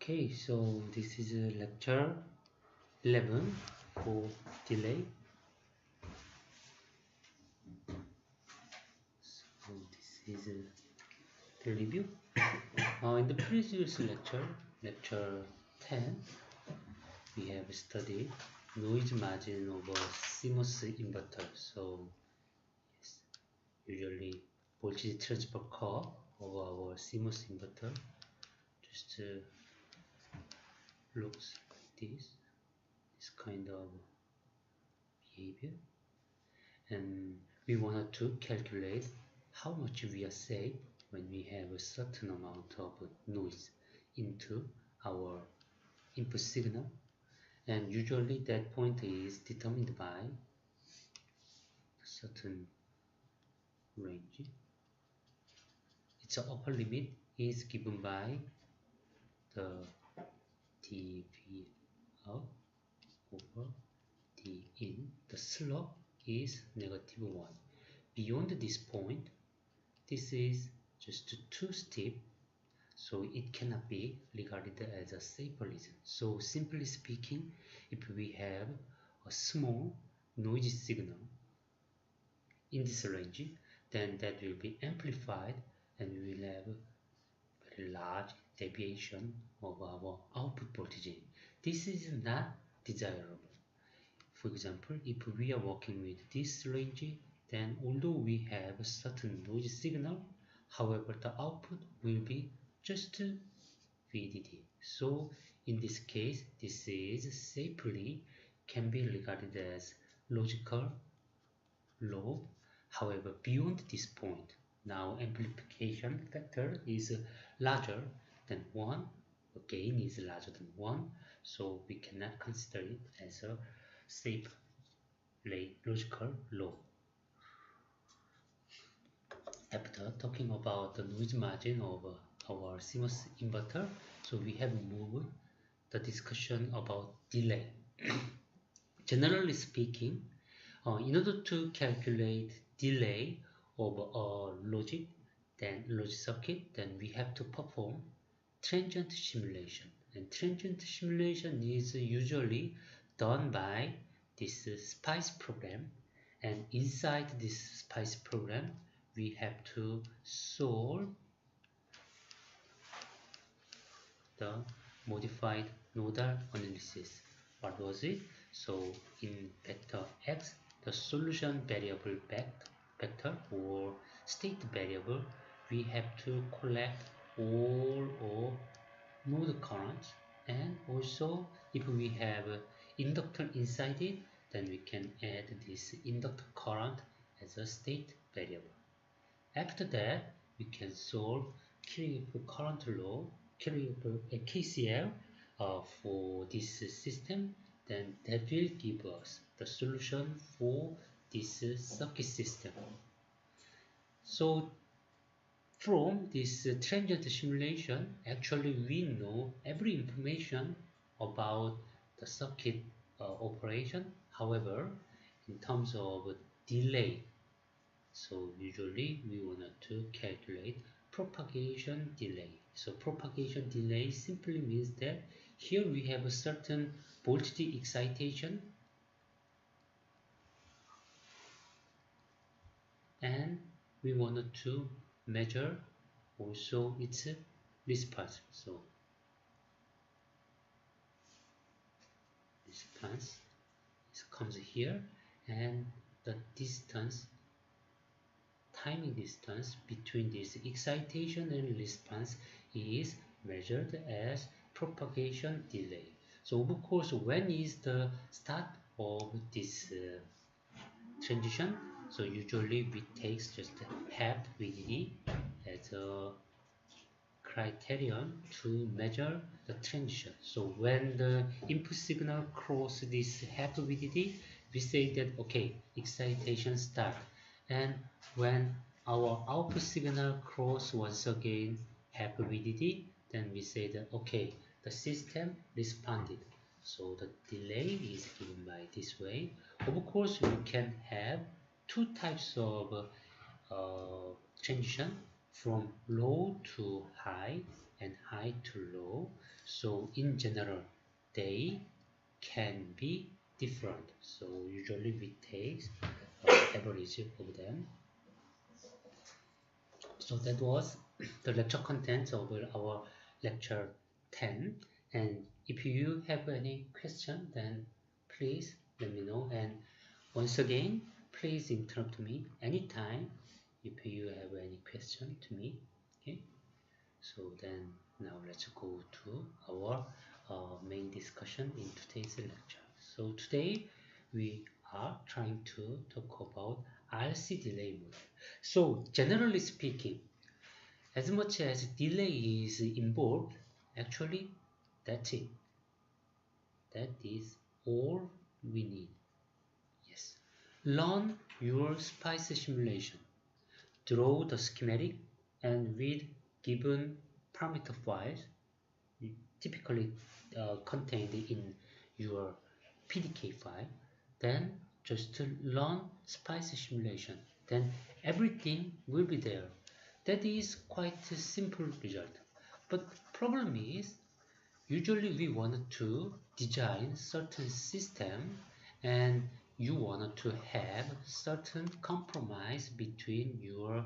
Okay, so this is lecture 11 for delay. So this is the review. In the previous lecture 10, we have studied noise margin of a CMOS inverter. So yes, usually voltage transfer curve of our CMOS inverter just looks like this kind of behavior, and we wanted to calculate how much we are saved when we have a certain amount of noise into our input signal, and usually that point is determined by a certain range. Its upper limit is given by the dV out over d in. The slope is -1. Beyond this point, this is just too steep, so it cannot be regarded as a safer region. So simply speaking, if we have a small noisy signal in this range, then that will be amplified and we will have very large deviation of our output voltage. This is not desirable. For example, if we are working with this range, then although we have a certain noise signal, however, the output will be just VDD. So in this case, this is safely can be regarded as logical low. However, beyond this point, now amplification factor is larger than 1, the gain is larger than 1, so we cannot consider it as a safe logical low. After talking about the noise margin of our CMOS inverter, so we have moved the discussion about delay. Generally speaking, in order to calculate delay of a logic circuit, then we have to perform transient simulation, and transient simulation is usually done by this SPICE program, and inside this SPICE program we have to solve the modified nodal analysis. What was it? So in vector x, the solution variable vector or state variable, we have to collect all of node currents, and also if we have inductor inside it, then we can add this inductor current as a state variable. After that, we can solve Kirchhoff current law, KCL for this system. Then that will give us the solution for this circuit system. So from this transient simulation, actually we know every information about the circuit operation. However, in terms of delay, so usually we wanted to calculate propagation delay. So propagation delay simply means that here we have a certain voltage excitation, and we wanted to measure also its response. So response comes here, and the distance, timing distance between this excitation and response is measured as propagation delay. So of course, when is the start of this transition? So usually we take just half VDD as a criterion to measure the transition. So when the input signal crosses this half VDD, we say that okay, excitation start. And when our output signal cross once again half VDD, then we say that okay, the system responded. So the delay is given by this way. Of course, we can have two types of transition, from low to high and high to low. So in general, they can be different. So usually we take average of them. So that was the lecture contents of our lecture 10. And if you have any question, then please let me know. And once again, please interrupt me anytime if you have any question to me. Okay. So then now let's go to our main discussion in today's lecture. So today we are trying to talk about RC delay model. So generally speaking, as much as delay is involved, actually that's it. That is all we need. Yes. Learn your spice simulation. Draw the schematic and with given parameter files typically contained in your PDK file, then just learn spice simulation. Then everything will be there. That is quite a simple result. But problem is, usually we wanted to design certain system and you wanted to have certain compromise between your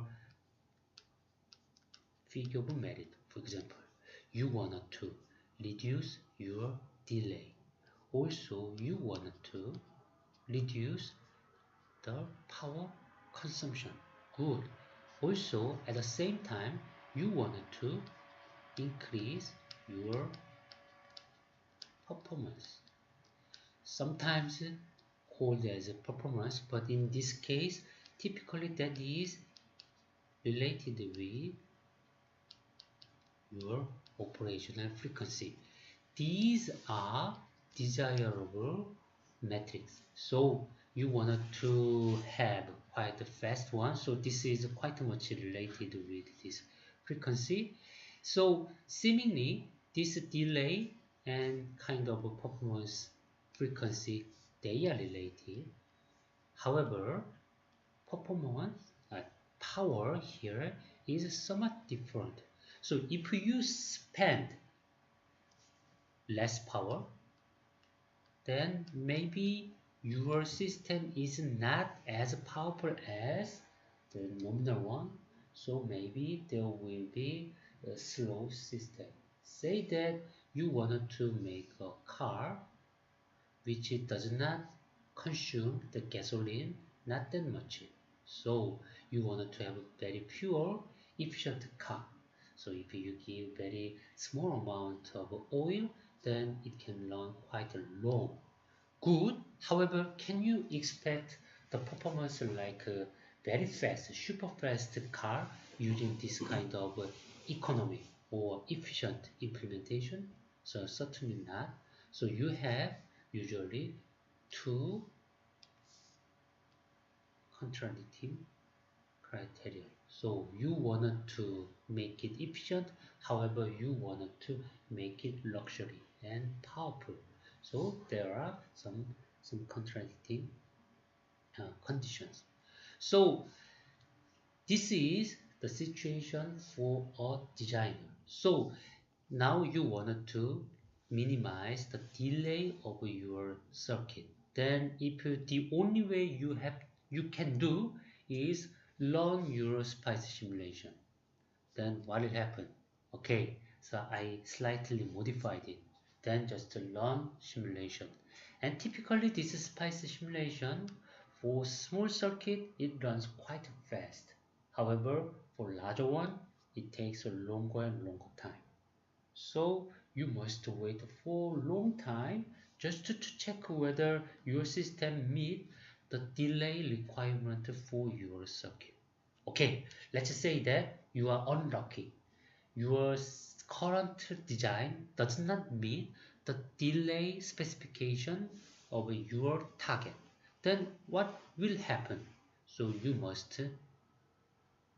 figure of merit. For example, you wanted to reduce your delay. Also, you wanted to reduce the power consumption. Good. Also, at the same time, you wanted to increase your performance. Sometimes called as a performance, but in this case, typically that is related with your operational frequency. These are desirable metrics. So you wanted to have quite a fast one. So this is quite much related with this frequency. So seemingly this delay and kind of a performance frequency, they are related. However, performance power here is somewhat different. So if you spend less power, then maybe your system is not as powerful as the nominal one. So maybe there will be a slow system. Say that you wanted to make a car which does not consume the gasoline not that much. So you wanted to have a very fuel efficient car. So if you give very small amount of oil, then it can run quite long. Good. However, can you expect the performance like a very fast, super fast car using this kind of economy or efficient implementation? So certainly not. So you have usually two contradicting criteria. So you wanted to make it efficient, however you wanted to make it luxury and powerful. So there are some contradicting conditions. So this is the situation for a designer. So now you wanted to minimize the delay of your circuit. Then if the only way you can do is learn your spice simulation, then what will happen? Okay, so I slightly modified it. Then just learn simulation. And typically this spice simulation for small circuit it runs quite fast. However, for larger one it takes a longer and longer time. So you must wait for a long time just to check whether your system meet the delay requirement for your circuit. Okay, let's say that you are unlucky. Your current design does not meet the delay specification of your target. Then what will happen? So you must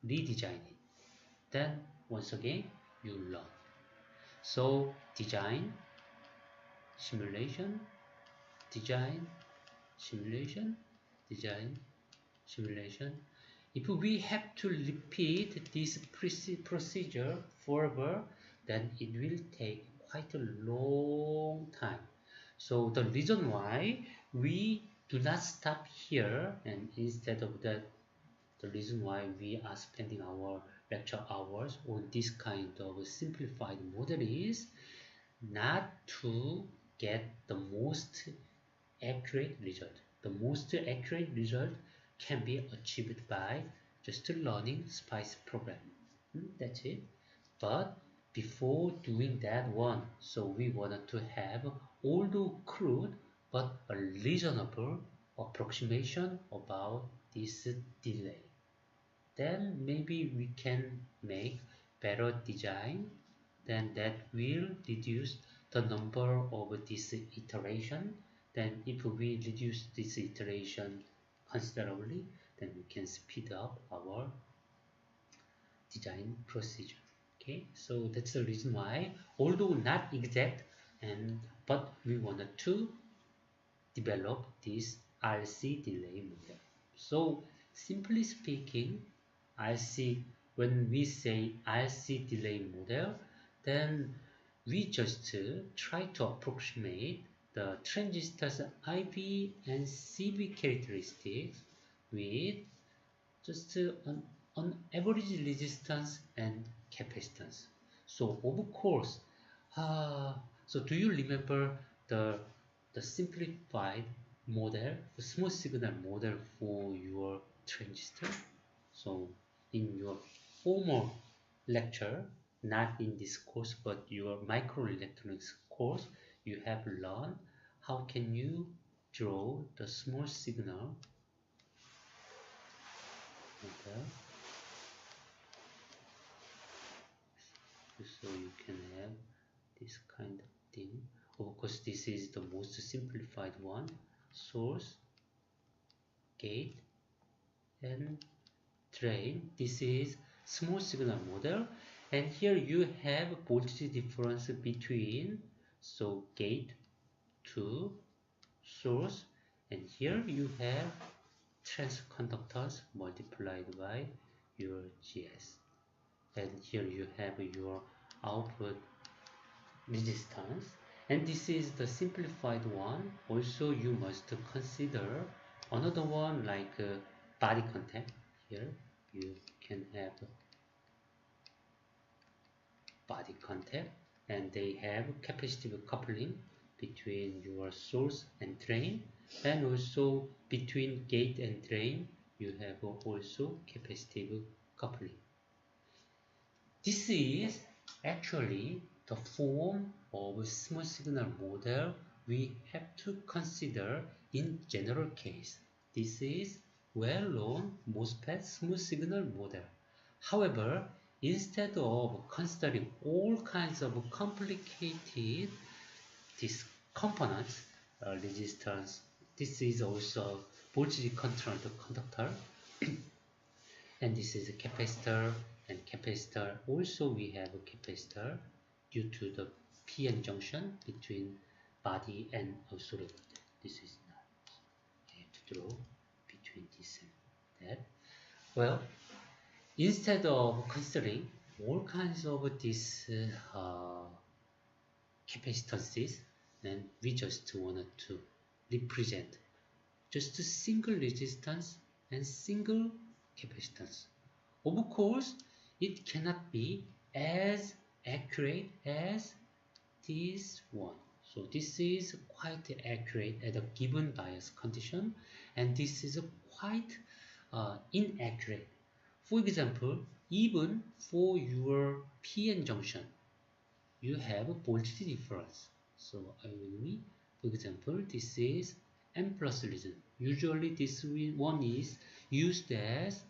redesign it. Then once again you learn. So design, simulation, design, simulation, design, simulation. If we have to repeat this procedure forever, then it will take quite a long time. So the reason why we do not stop here, and instead of that, the reason why we are spending our lecture hours on this kind of simplified model is not to get the most accurate result. The most accurate result can be achieved by just learning SPICE program. That's it. But before doing that one, so we wanted to have, although crude, but a reasonable approximation about this delay. Then maybe we can make better design, then that will reduce the number of this iteration. Then if we reduce this iteration considerably, then we can speed up our design procedure. Okay, so that's the reason why, although not exact, but we wanted to develop this RC delay model. So simply speaking, RC, when we say RC delay model, then we just try to approximate the transistors IB and CB characteristics with just an average resistance and capacitance. So of course, so do you remember the simplified model, the small signal model for your transistor? So in your former lecture, not in this course, but your microelectronics course, you have learned how can you draw the small signal model, so you can have this kind of thing. Of course, this is the most simplified one: source, gate, and drain. This is small signal model, and here you have voltage difference between gate to source, and here you have transconductance multiplied by your GS, and here you have your output resistance, and this is the simplified one. Also you must consider another one like body contact. Here you can have body contact, and they have capacitive coupling between your source and drain, and also between gate and drain you have also capacitive coupling. This is actually the form of small signal model we have to consider in general case. This is well-known MOSFET small signal model. However, instead of considering all kinds of complicated these components, resistance, this is also voltage controlled conductor, and this is a capacitor, and capacitor also we have a capacitor due to the PN junction between body and also this is not, you have to draw between this and that. Well, instead of considering all kinds of these capacitances, then we just wanted to represent just a single resistance and single capacitance. Of course, it cannot be as accurate as this one. So this is quite accurate at a given bias condition, and this is quite inaccurate. For example, even for your PN junction, you have a voltage difference. So I will, for example, this is N plus region. Usually this one is used as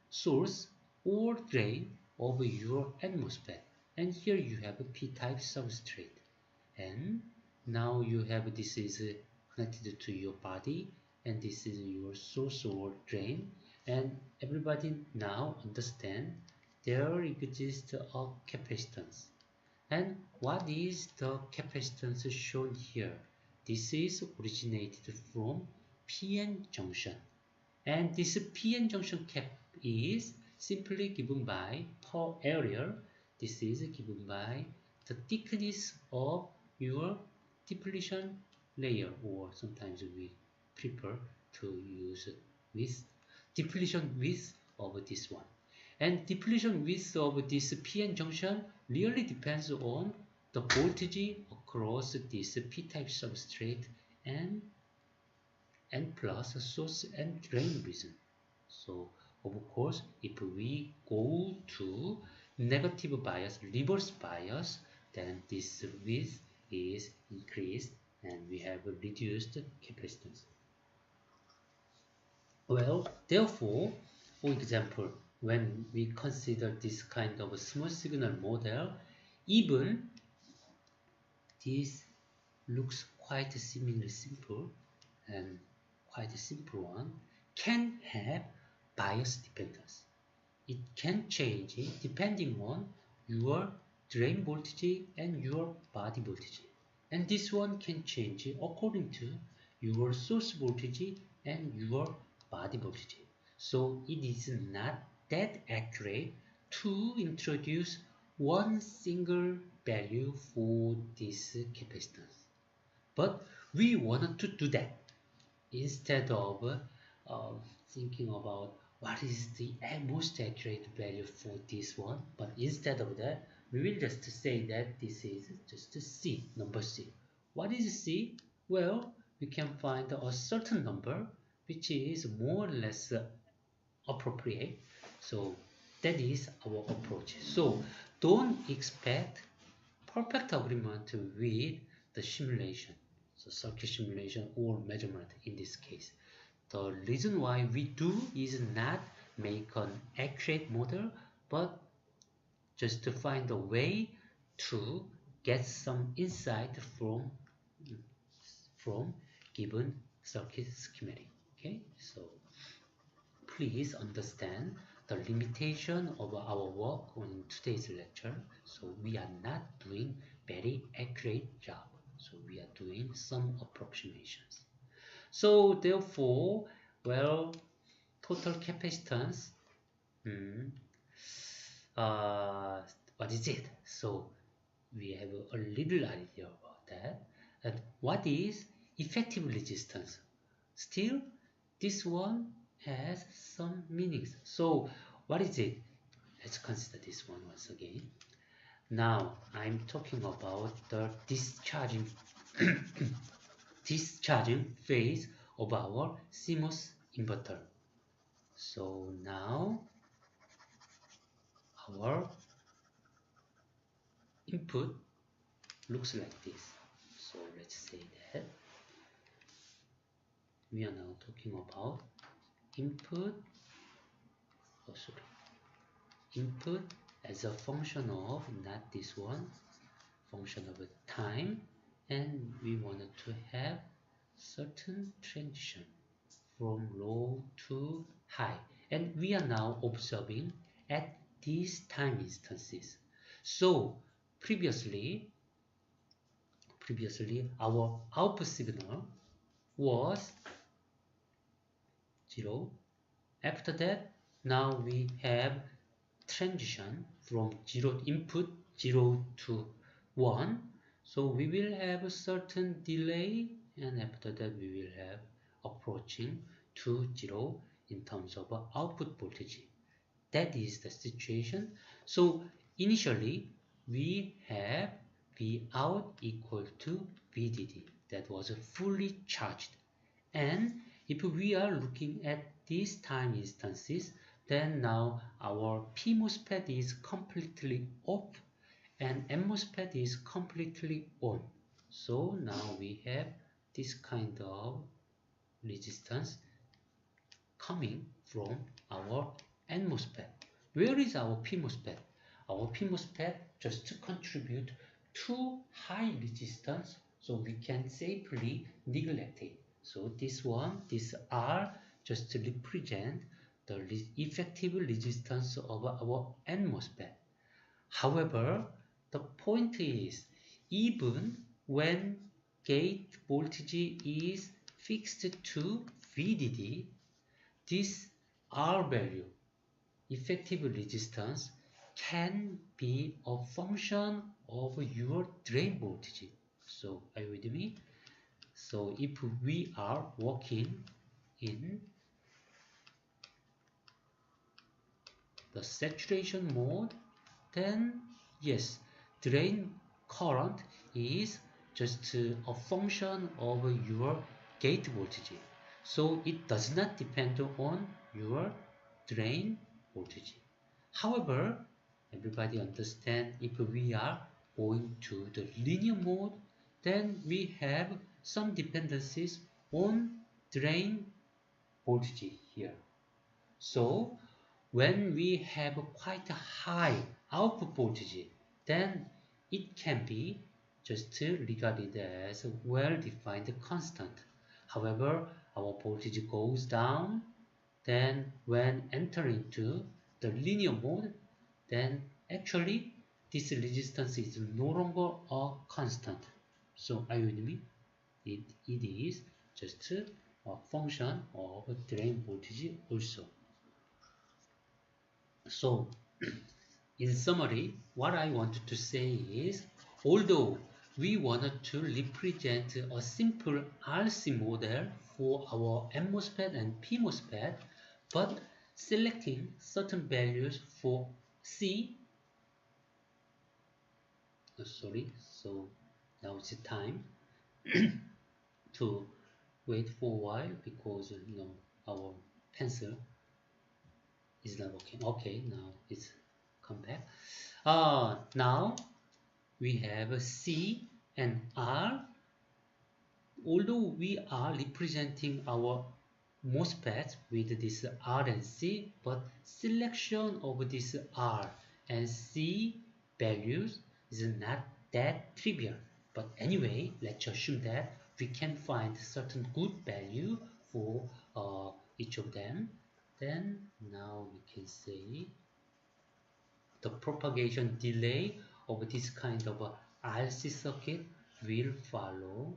source or drain of your MOSFET, and here you have a p-type substrate, and now you have this is connected to your body, and this is your source or drain, and everybody now understand there exists a capacitance. And what is the capacitance shown here? This is originated from PN junction, and this PN junction cap is simply given by per area This is given by the thickness of your depletion layer, or sometimes we prefer to use width, depletion width of this one. And depletion width of this PN junction really depends on the voltage across this p-type substrate and plus source and drain region. So of course, if we go to negative bias, reverse bias, then this width is increased and we have reduced capacitance. Well, therefore, for example, when we consider this kind of a small signal model, even this looks quite seemingly simple and quite a simple one, can have bias dependence. It can change depending on your drain voltage and your body voltage. And this one can change according to your source voltage and your body voltage. So it is not that accurate to introduce one single value for this capacitance. But we wanted to do that instead of thinking about what is the most accurate value for this one. But instead of that, we will just say that this is just a C, number C. What is C? Well, we can find a certain number which is more or less appropriate. So that is our approach. So don't expect perfect agreement with the simulation, so circuit simulation or measurement in this case. The reason why we do is not make an accurate model, but just to find a way to get some insight from given circuit schematic. Okay, so please understand the limitation of our work on today's lecture. So we are not doing very accurate job. So we are doing some approximations. So therefore, well, total capacitance, uh, what is it? So we have a little idea about that. And what is effective resistance? Still, this one has some meanings. So what is it? Let's consider this one once again. Now I'm talking about the discharging discharging phase of our CMOS inverter. So now our input looks like this. So let's say that we are now talking about input, input as a function of, not this one, function of time, and we wanted to have certain transition from low to high, and we are now observing at these time instances. So previously our output signal was 0. After that, now we have transition from 0 input 0 to 1. So we will have a certain delay, and after that we will have approaching to 0 in terms of output voltage. That is the situation. So initially we have V out equal to VDD, that was fully charged. And if we are looking at these time instances, then now our P MOSFET is completely off and M MOSFET is completely on. So now we have this kind of resistance coming from our N MOSFET. Where is our P MOSFET? Our P MOSFET just to contribute to high resistance, so we can safely neglect it. So this one, this R, just to represent the effective resistance of our N MOSFET. However, the point is, even when gate voltage is fixed to VDD, this R value, effective resistance, can be a function of your drain voltage. So are you with me? So if we are working in the saturation mode, then yes, drain current is just a function of your gate voltage. So it does not depend on your drain voltage. However, everybody understand if we are going to the linear mode, then we have some dependencies on drain voltage here. So when we have quite a high output voltage, then it can be just regarded as a well-defined constant. However, our voltage goes down, then when entering to the linear mode, then actually this resistance is no longer a constant. So are you with me? It is just a function of drain voltage also. So in summary, what I wanted to say is, although we wanted to represent a simple RC model for our MOSFET and PMOSFET, but selecting certain values for C, sorry, so now it's time to wait for a while because our pencil is not working. Okay, now it's come back. Now we have a C and R. Although we are representing our MOSFET with this R and C, but selection of this R and C values is not that trivial. But anyway, let's assume that we can find certain good value for each of them. Then now we can say the propagation delay of this kind of a RC circuit will follow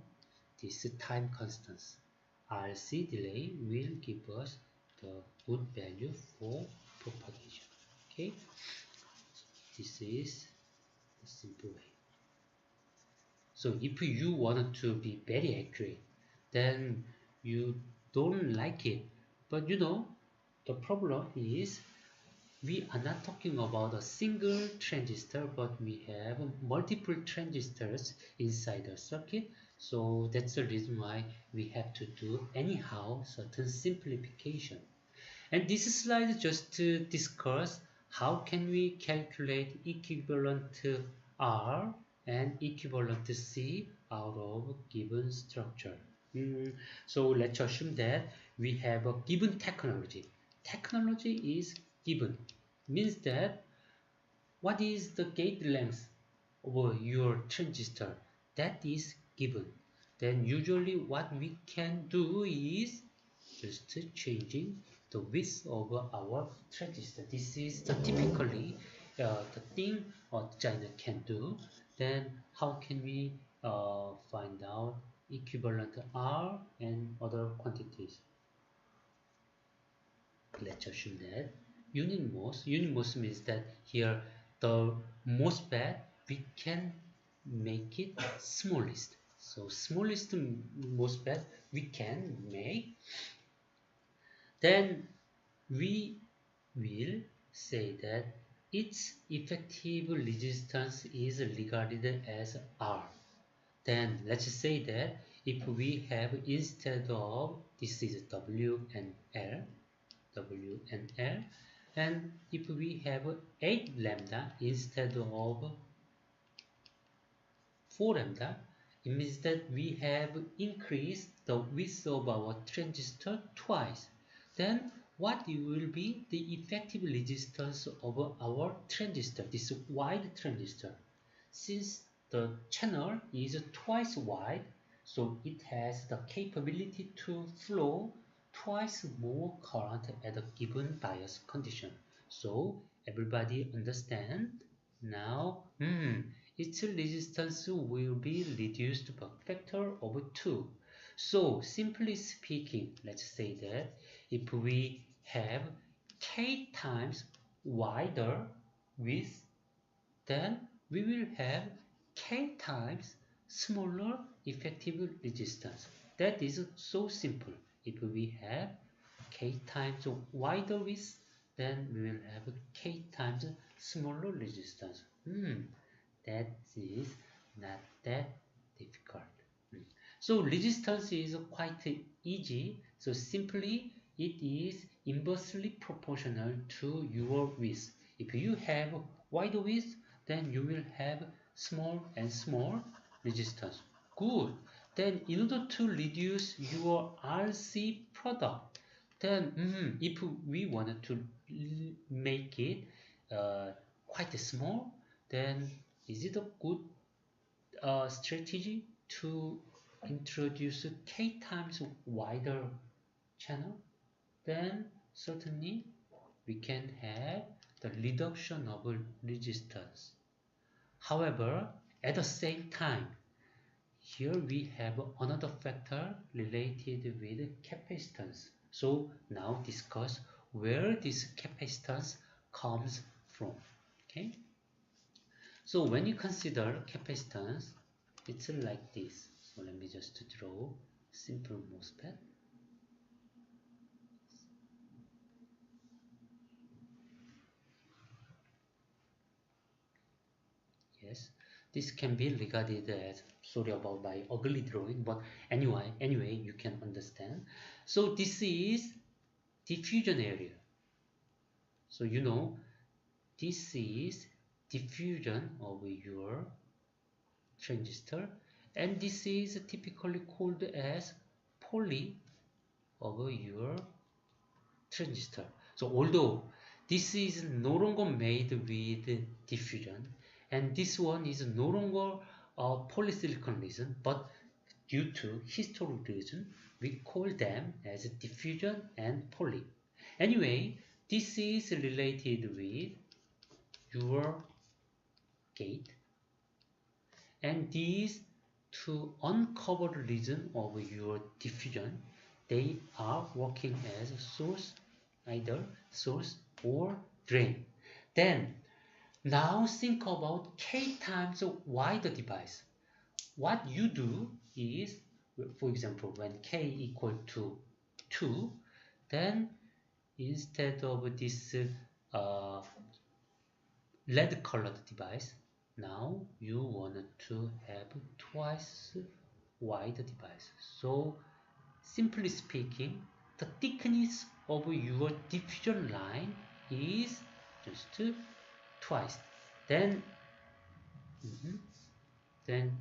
this time constants. RC delay will give us the good value for propagation. Okay, this is the simple way. So if you want to be very accurate, then you don't like it. But the problem is we are not talking about a single transistor, but we have multiple transistors inside the circuit. So that's the reason why we have to do anyhow certain simplification. And this slide just to discuss how can we calculate equivalent R and equivalent C out of given structure. So let's assume that we have a given technology. Technology is given, means that what is the gate length of your transistor, that is given. Then usually what we can do is just changing the width of our transistor. This is the typically the thing a designer can do. Then how can we find out equivalent R and other quantities? Let's assume that unit-MOS means that here the MOSFET we can make it smallest. So smallest MOSFET we can make. Then we will say that its effective resistance is regarded as R. Then let's say that if we have, instead of, this is W and L, and if we have 8 lambda instead of 4 lambda, it means that we have increased the width of our transistor twice. Then what will be the effective resistance of our transistor, this wide transistor? Since the channel is twice wide, so it has the capability to flow twice more current at a given bias condition. So everybody understand? Now, its resistance will be reduced by factor of 2. So simply speaking, let's say that if we have k times wider width, then we will have K times smaller effective resistance. That is so simple. If we have K times wider width, then we will have K times smaller resistance. That is not that difficult. So resistance is quite easy. So simply it is inversely proportional to your width. If you have wide width, then you will have small and small resistance. Good. Then in order to reduce your RC product, then if we wanted to make it quite small, then is it a good strategy to introduce K times wider channel? Then certainly we can have the reduction of resistance. However, at the same time, here we have another factor related with capacitance. So now discuss where this capacitance comes from. Okay. So when you consider capacitance, it's like this. So let me just draw simple MOSFET. Yes, this can be regarded as, sorry about my ugly drawing, but anyway, you can understand. So this is diffusion area. So you know, this is diffusion of your transistor, and this is typically called as poly of your transistor. So although this is no longer made with diffusion, and this one is no longer polysilicon resin, but due to historical reason, we call them as diffusion and poly. Anyway, this is related with your gate, and these two uncovered region of your diffusion, they are working as source, either source or drain. Then now think about K times wider device. What you do is, for example, when K equal to 2, then instead of this red colored device, now you want to have twice wider device. So simply speaking, the thickness of your diffusion line is just twice. Then then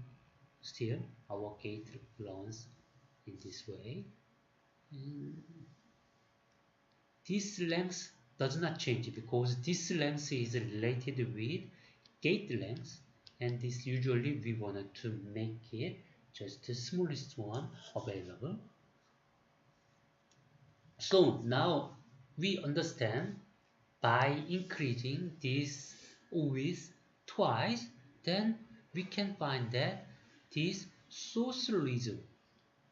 still our gate runs in this way. This length does not change because this length is related with gate length, and this usually we wanted to make it just the smallest one available. So now we understand by increasing this width twice, then we can find that this source region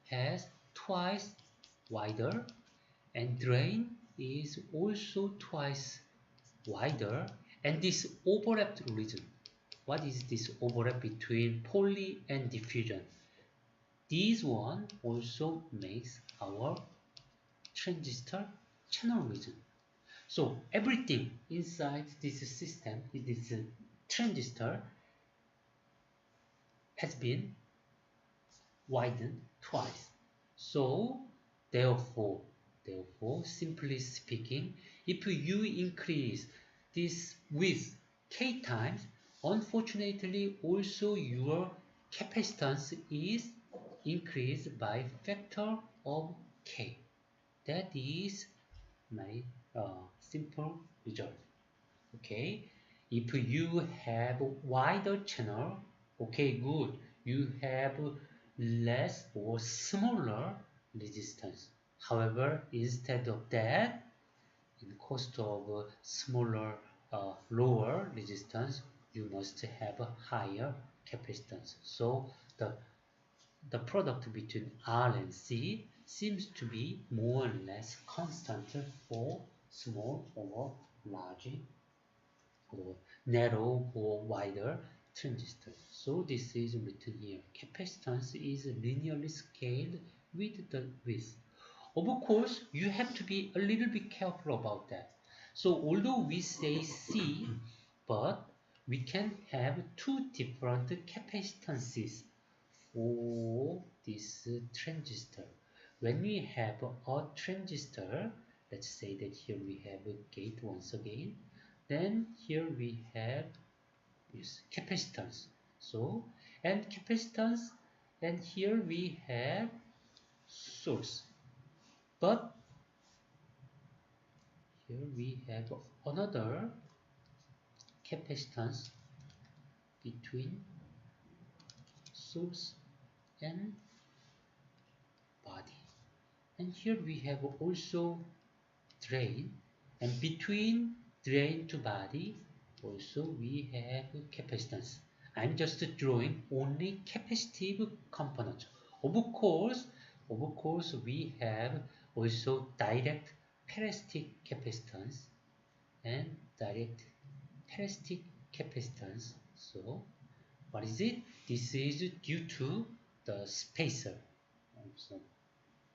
has twice wider, and drain is also twice wider, and this overlapped region. What is this overlap between poly and diffusion? This one also makes our transistor channel region. So everything inside this system, this transistor, has been widened twice. So therefore, simply speaking, if you increase this width K times, unfortunately also your capacitance is increased by factor of K. That is my simple result. Okay, if you have wider channel, okay, good, you have less or smaller resistance. However, instead of that, in cost of smaller lower resistance, you must have a higher capacitance. So the product between R and C seems to be more or less constant for small or large or narrow or wider transistor. So this is written here. Capacitance is linearly scaled with the width. Of course, you have to be a little bit careful about that. So although we say C, but we can have two different capacitances for this transistor. When we have a transistor, let's say that here we have a gate once again, then here we have this capacitance. So, and capacitance, and here we have source. But here we have another capacitance between source and body. And here we have also drain, and between drain to body also we have capacitance. I'm just drawing only capacitive components. Of course we have also direct parasitic capacitance and direct parasitic capacitance. So what is it? This is due to the spacer. So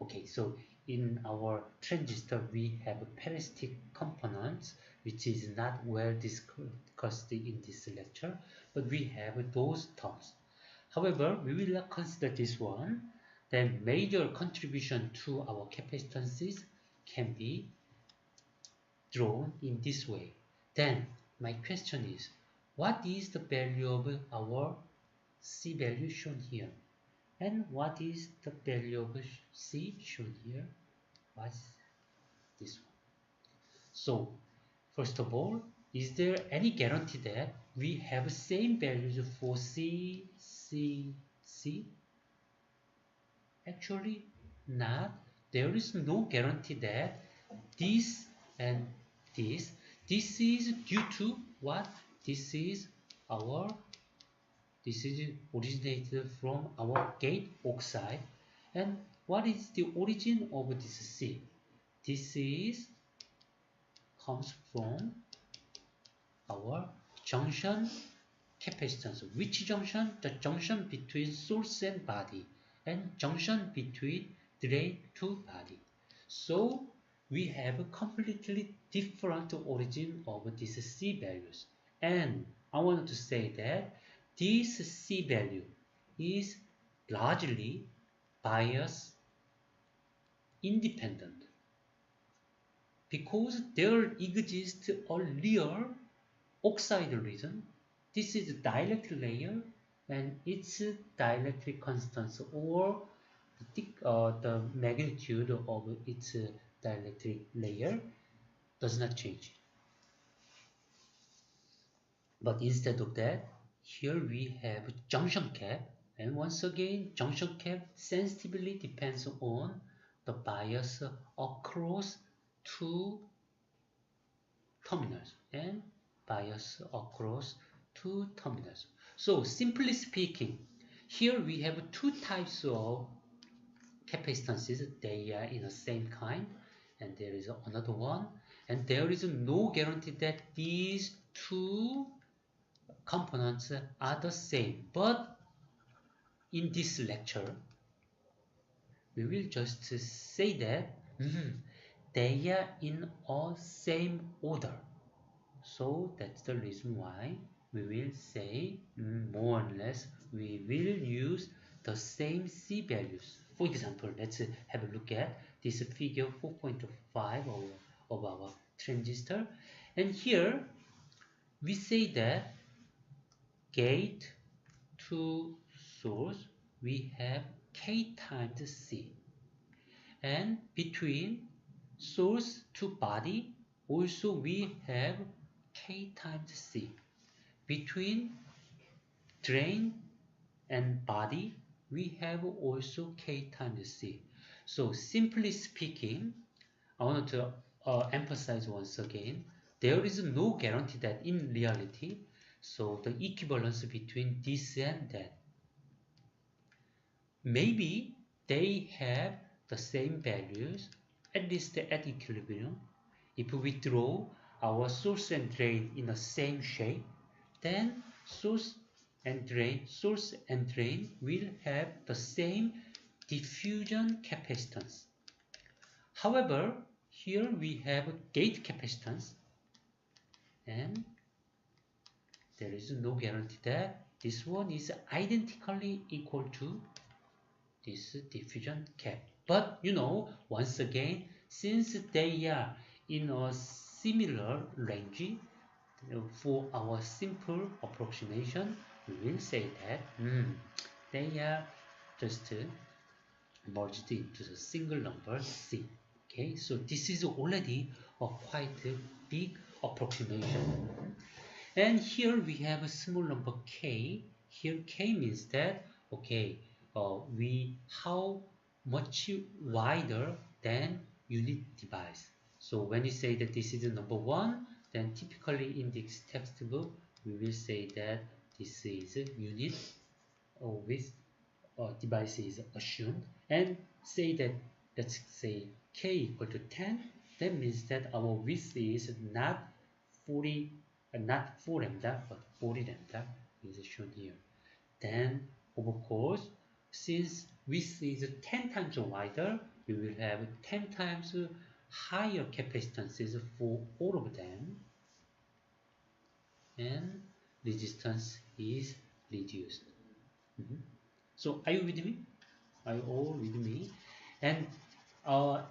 okay, so in our transistor, we have parasitic components, which is not well discussed in this lecture, but we have those terms. However, we will not consider this one. Then major contribution to our capacitances can be drawn in this way. Then my question is, what is the value of our C value shown here? And what is the value of C shown here? What's this one? So, first of all, is there any guarantee that we have same values for C, C, C? Actually, not. There is no guarantee that this and this. This is due to what? This is originated from our gate oxide. And what is the origin of this C? This comes from our junction capacitance. Which junction? The junction between source and body, and junction between drain to body. So we have a completely different origin of these C values. And I want to say that this C value is largely bias independent, because there exists a real oxide region. This is dielectric layer, and its dielectric constants, or the magnitude of its dielectric layer does not change. But instead of that, here we have junction cap, and once again, junction cap sensitively depends on the bias across two terminals and bias across two terminals. So simply speaking, here we have two types of capacitances. They are in the same kind, and there is another one, and there is no guarantee that these two components are the same. But in this lecture, we will just say that they are in a same order. So that's the reason why we will say more or less we will use the same C values. For example, let's have a look at this figure 4.5 of our transistor. And here we say that gate to source we have K times C. And between source to body also we have K times C. Between drain and body, we have also K times C. So simply speaking, I want to emphasize once again, there is no guarantee that in reality, so the equivalence between this and that, maybe they have the same values, at least at equilibrium. If we draw our source and drain in the same shape, then source and drain will have the same diffusion capacitance. However, here we have gate capacitance, and there is no guarantee that this one is identically equal to this diffusion cap. But once again, since they are in a similar range, for our simple approximation, we will say that they are just merged into the single number C. Okay, so this is already a quite big approximation. And here we have a small number k. Here k means that, okay, how much wider than unit device. So when you say that this is number 1, then typically in this textbook we will say that this is a unit with device is assumed, and say that, let's say k equal to 10. That means that our width is not 40, not 4 lambda, but 40 lambda is shown here. Then, of course, since width is 10 times wider, we will have 10 times higher capacitances for all of them, and resistance is reduced. So, are you with me? Are you all with me? And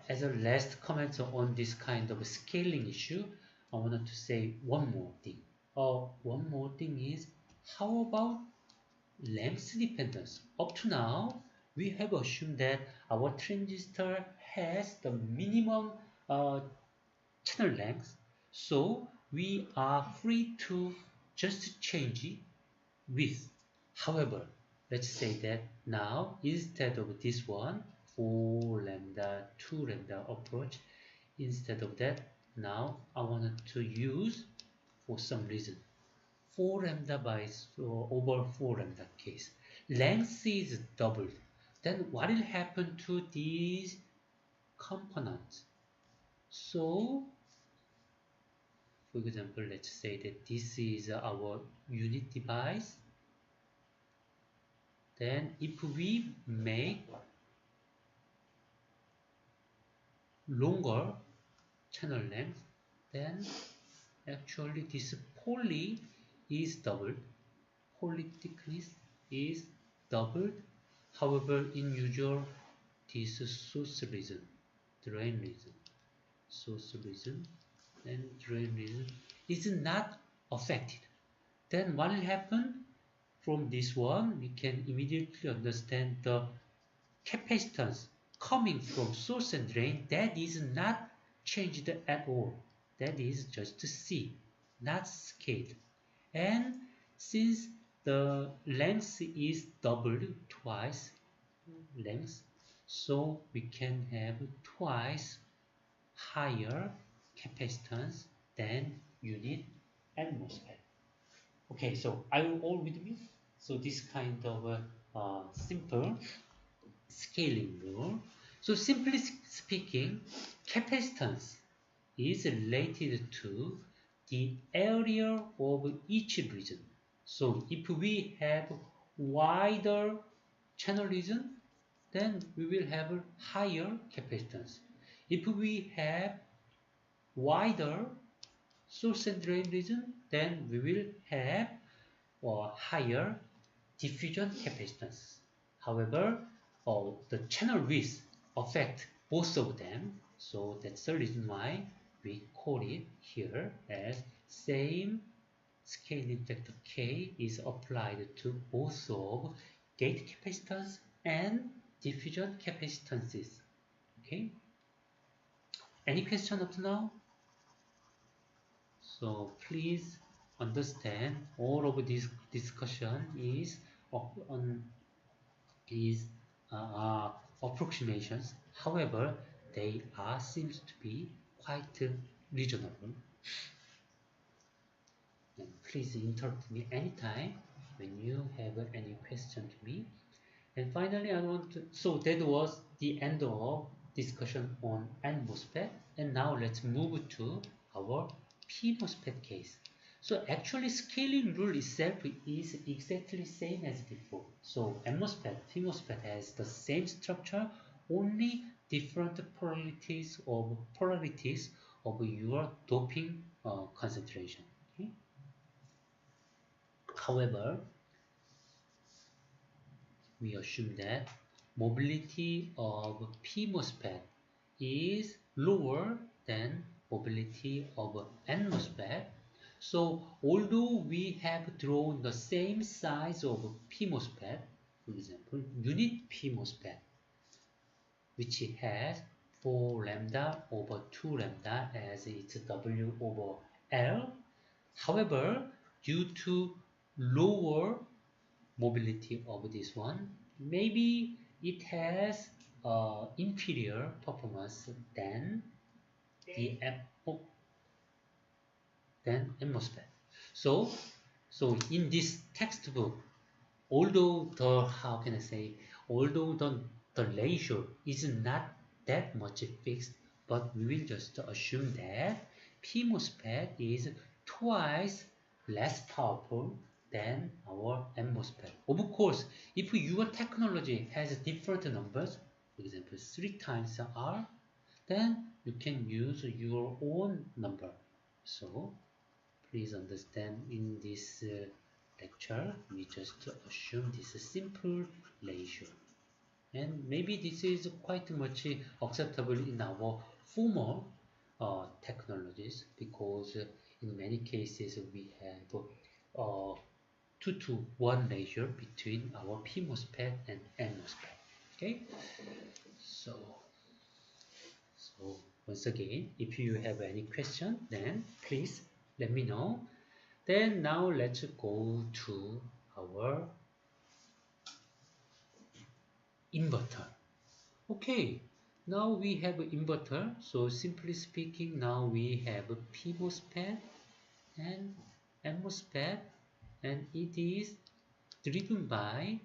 as a last comment on this kind of scaling issue, I wanted to say one more thing. One more thing is, how about length dependence? Up to now, we have assumed that our transistor has the minimum channel length, so we are free to just change width. However, let's say that now, instead of this one, 4 lambda, 2 lambda approach, instead of that, now I wanted to use, for some reason, 4 lambda by over 4 lambda case. Length is doubled. Then what will happen to these components? So, for example, let's say that this is our unit device. Then if we make longer channel length, then actually this poly is doubled. Poly thickness is doubled. However, in usual, this source region, drain region, source region and drain region is not affected. Then what will happen? From this one, we can immediately understand the capacitance coming from source and drain, that is not changed at all. That is just C, not scaled. And since the length is doubled, twice length, so we can have twice higher capacitance than unit and MOSFET. Okay, so are you all with me? So this kind of simple scaling rule. So simply speaking, capacitance is related to the area of each region. So if we have wider channel region, then we will have a higher capacitance. If we have wider source and drain region, then we will have a higher diffusion capacitance. However, the channel width affect both of them, so that's the reason why we call it here as same scaling factor K is applied to both of gate capacitance and diffusion capacitances. Okay. Any question up to now? So please understand, all of this discussion is approximations. However, they seems to be quite reasonable. And please interrupt me anytime when you have any question to me. And finally, so that was the end of discussion on MOSFET. And now let's move to our P MOSFET case. So actually scaling rule itself is exactly same as before. So N MOSFET, P MOSFET has the same structure, only different polarities of your doping concentration. Okay? However, we assume that mobility of P MOSFET is lower than mobility of N MOSFET. So although we have drawn the same size of P MOSFET, for example, unit P MOSFET, which has 4 lambda over 2 lambda as its W over L. However, due to lower mobility of this one, maybe it has inferior performance than the MOSFET. So in this textbook, although how can I say, although the ratio is not that much fixed, but we will just assume that P MOSFET is twice less powerful than our N MOSFET. Of course, if your technology has different numbers, for example 3 times R, then you can use your own number. So please understand, in this lecture we just assume this simple ratio, and maybe this is quite much acceptable in our formal technologies, because in many cases we have 2 to 1 ratio between our P MOSFET and N MOSFET. Okay, so once again, if you have any question, then please let me know. Then now let's go to our inverter. Okay, now we have an inverter. So simply speaking, now we have a P MOSFET and N MOSFET, and it is driven by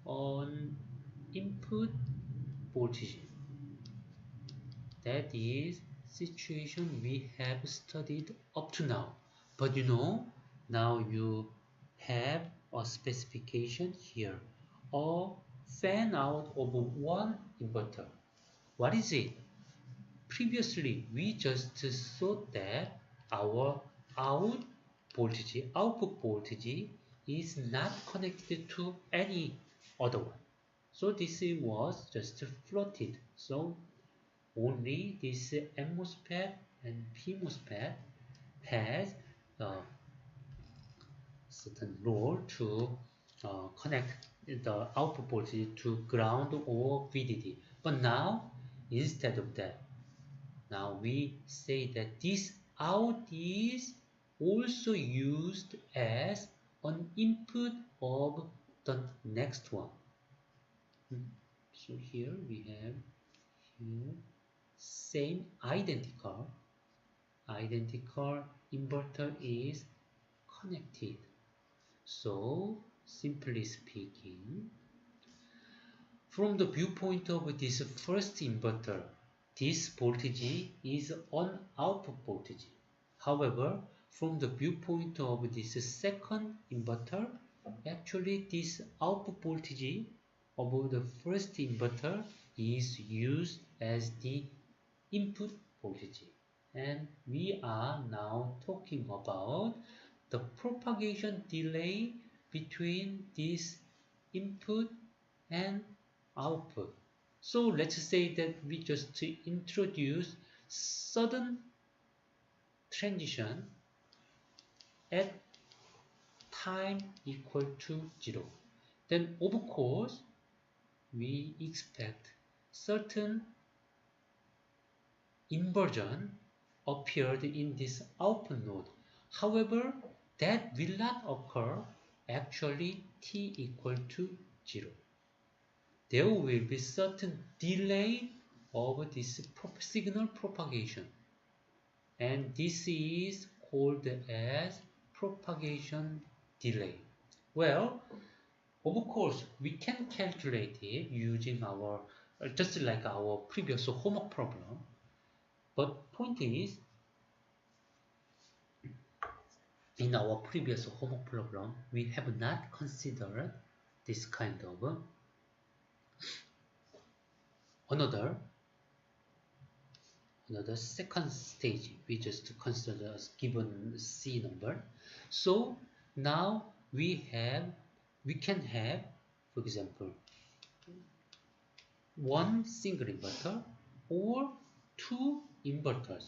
an input voltage. That is situation we have studied up to now. But now you have a specification here, a fan out of one inverter. What is it? Previously, we just thought that our output voltage is not connected to any other one. So this was just floated. So only this N MOSFET and P MOSFET has a certain role to connect the output voltage to ground or VDD. But now, instead of that, now we say that this out is also used as an input of the next one. So here we have same identical inverter is connected. So simply speaking, from the viewpoint of this first inverter, this voltage is an output voltage. However, from the viewpoint of this second inverter, actually this output voltage of the first inverter is used as the input voltage. And we are now talking about the propagation delay between this input and output. So let's say that we just introduce sudden transition at time equal to 0. Then of course we expect certain inversion appeared in this output node. However, that will not occur actually t equal to 0. There will be certain delay of this signal propagation, and this is called as propagation delay. Well, of course, we can calculate it using our, just like our previous homework problem. But point is, in our previous homework program, we have not considered this kind of another second stage. We just consider as given C number. So now we can have, for example, one single inverter or two inverters.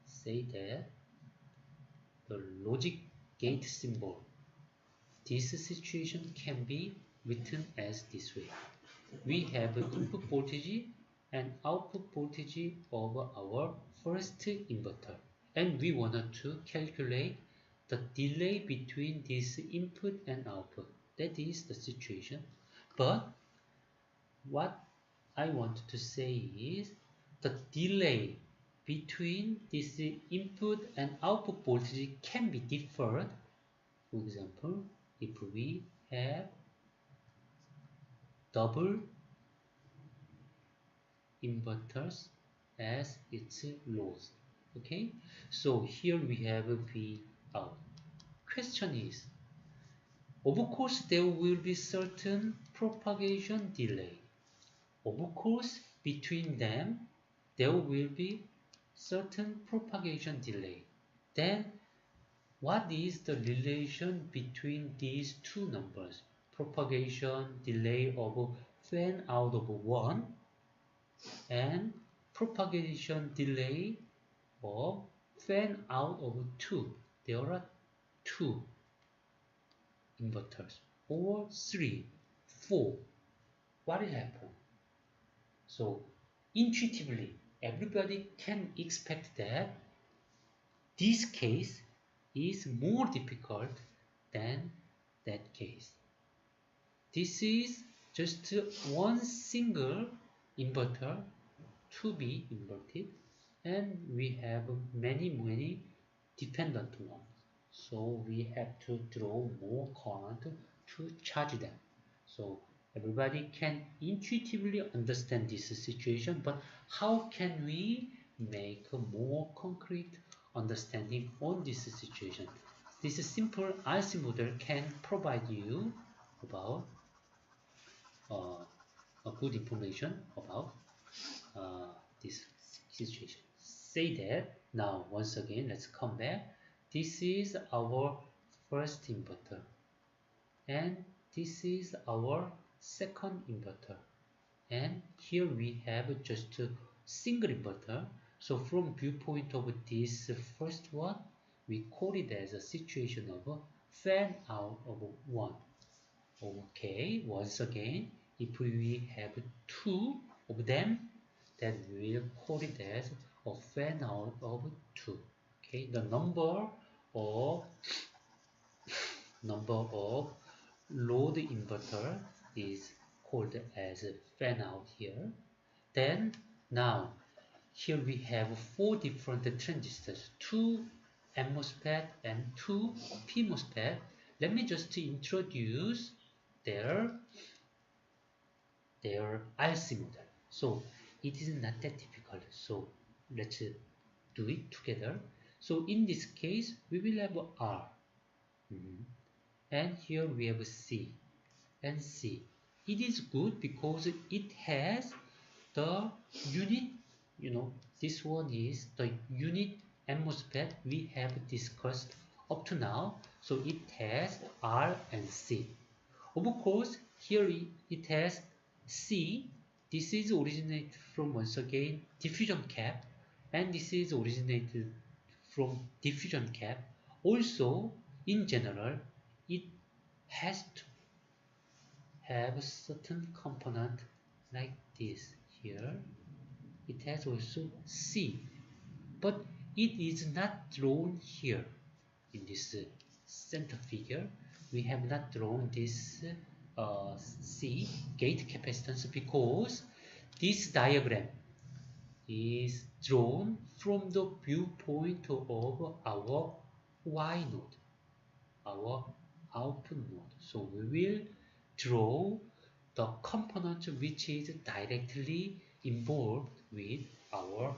Say that the logic gate symbol. This situation can be written as this way. We have input voltage and output voltage of our first inverter, and we wanted to calculate the delay between this input and output. That is the situation. But what I want to say is the delay between this input and output voltage can be differed. For example, if we have double inverters as its loads. Okay, so here we have a V out. Question is, of course there will be certain propagation delay. Of course between them there will be certain propagation delay. Then what is the relation between these two numbers? Propagation delay of fan out of 1 and propagation delay of fan out of 2. There are 2 inverters or 3, 4. What will happen? So intuitively, everybody can expect that this case is more difficult than that case. This is just one single inverter to be inverted, and we have many dependent ones. So we have to draw more current to charge them. So everybody can intuitively understand this situation, but how can we make a more concrete understanding on this situation? This simple RC model can provide you about a good information about this situation. Say that now once again, let's come back. This is our first inverter and this is our second inverter, and here we have just a single inverter. So from viewpoint of this first one, we call it as a situation of a fan out of 1. Okay, once again, if we have 2 of them, then we will call it as a fan out of 2. Okay, the number of load inverter is called as a fan out here. Then now here we have 4 different transistors, 2 N MOSFET and 2 P MOSFET. Let me just introduce their IC model. So it is not that difficult. So let's do it together. So in this case, we will have R. And here we have C and C. It is good because it has the unit, this one is the unit N MOSFET we have discussed up to now. So it has R and C. Of course, here it has C. This is originated from, once again, diffusion cap, and this is originated from diffusion cap. Also, in general, it has to have a certain component like this here. It has also C, but it is not drawn here in this center figure. We have not drawn this C gate capacitance because this diagram is drawn from the viewpoint of our Y node, our output node. So we will draw the component which is directly involved with our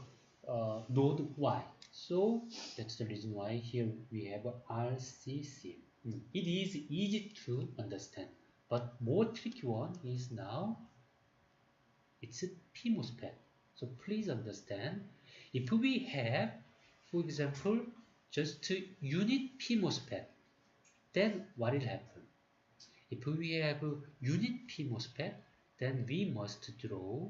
node Y. So that's the reason why here we have a RCC. It is easy to understand, but more tricky one is now it's a P MOSFET. So please understand, if we have, for example, just a unit P MOSFET, then what will happen? If we have a unit P MOSFET, then we must draw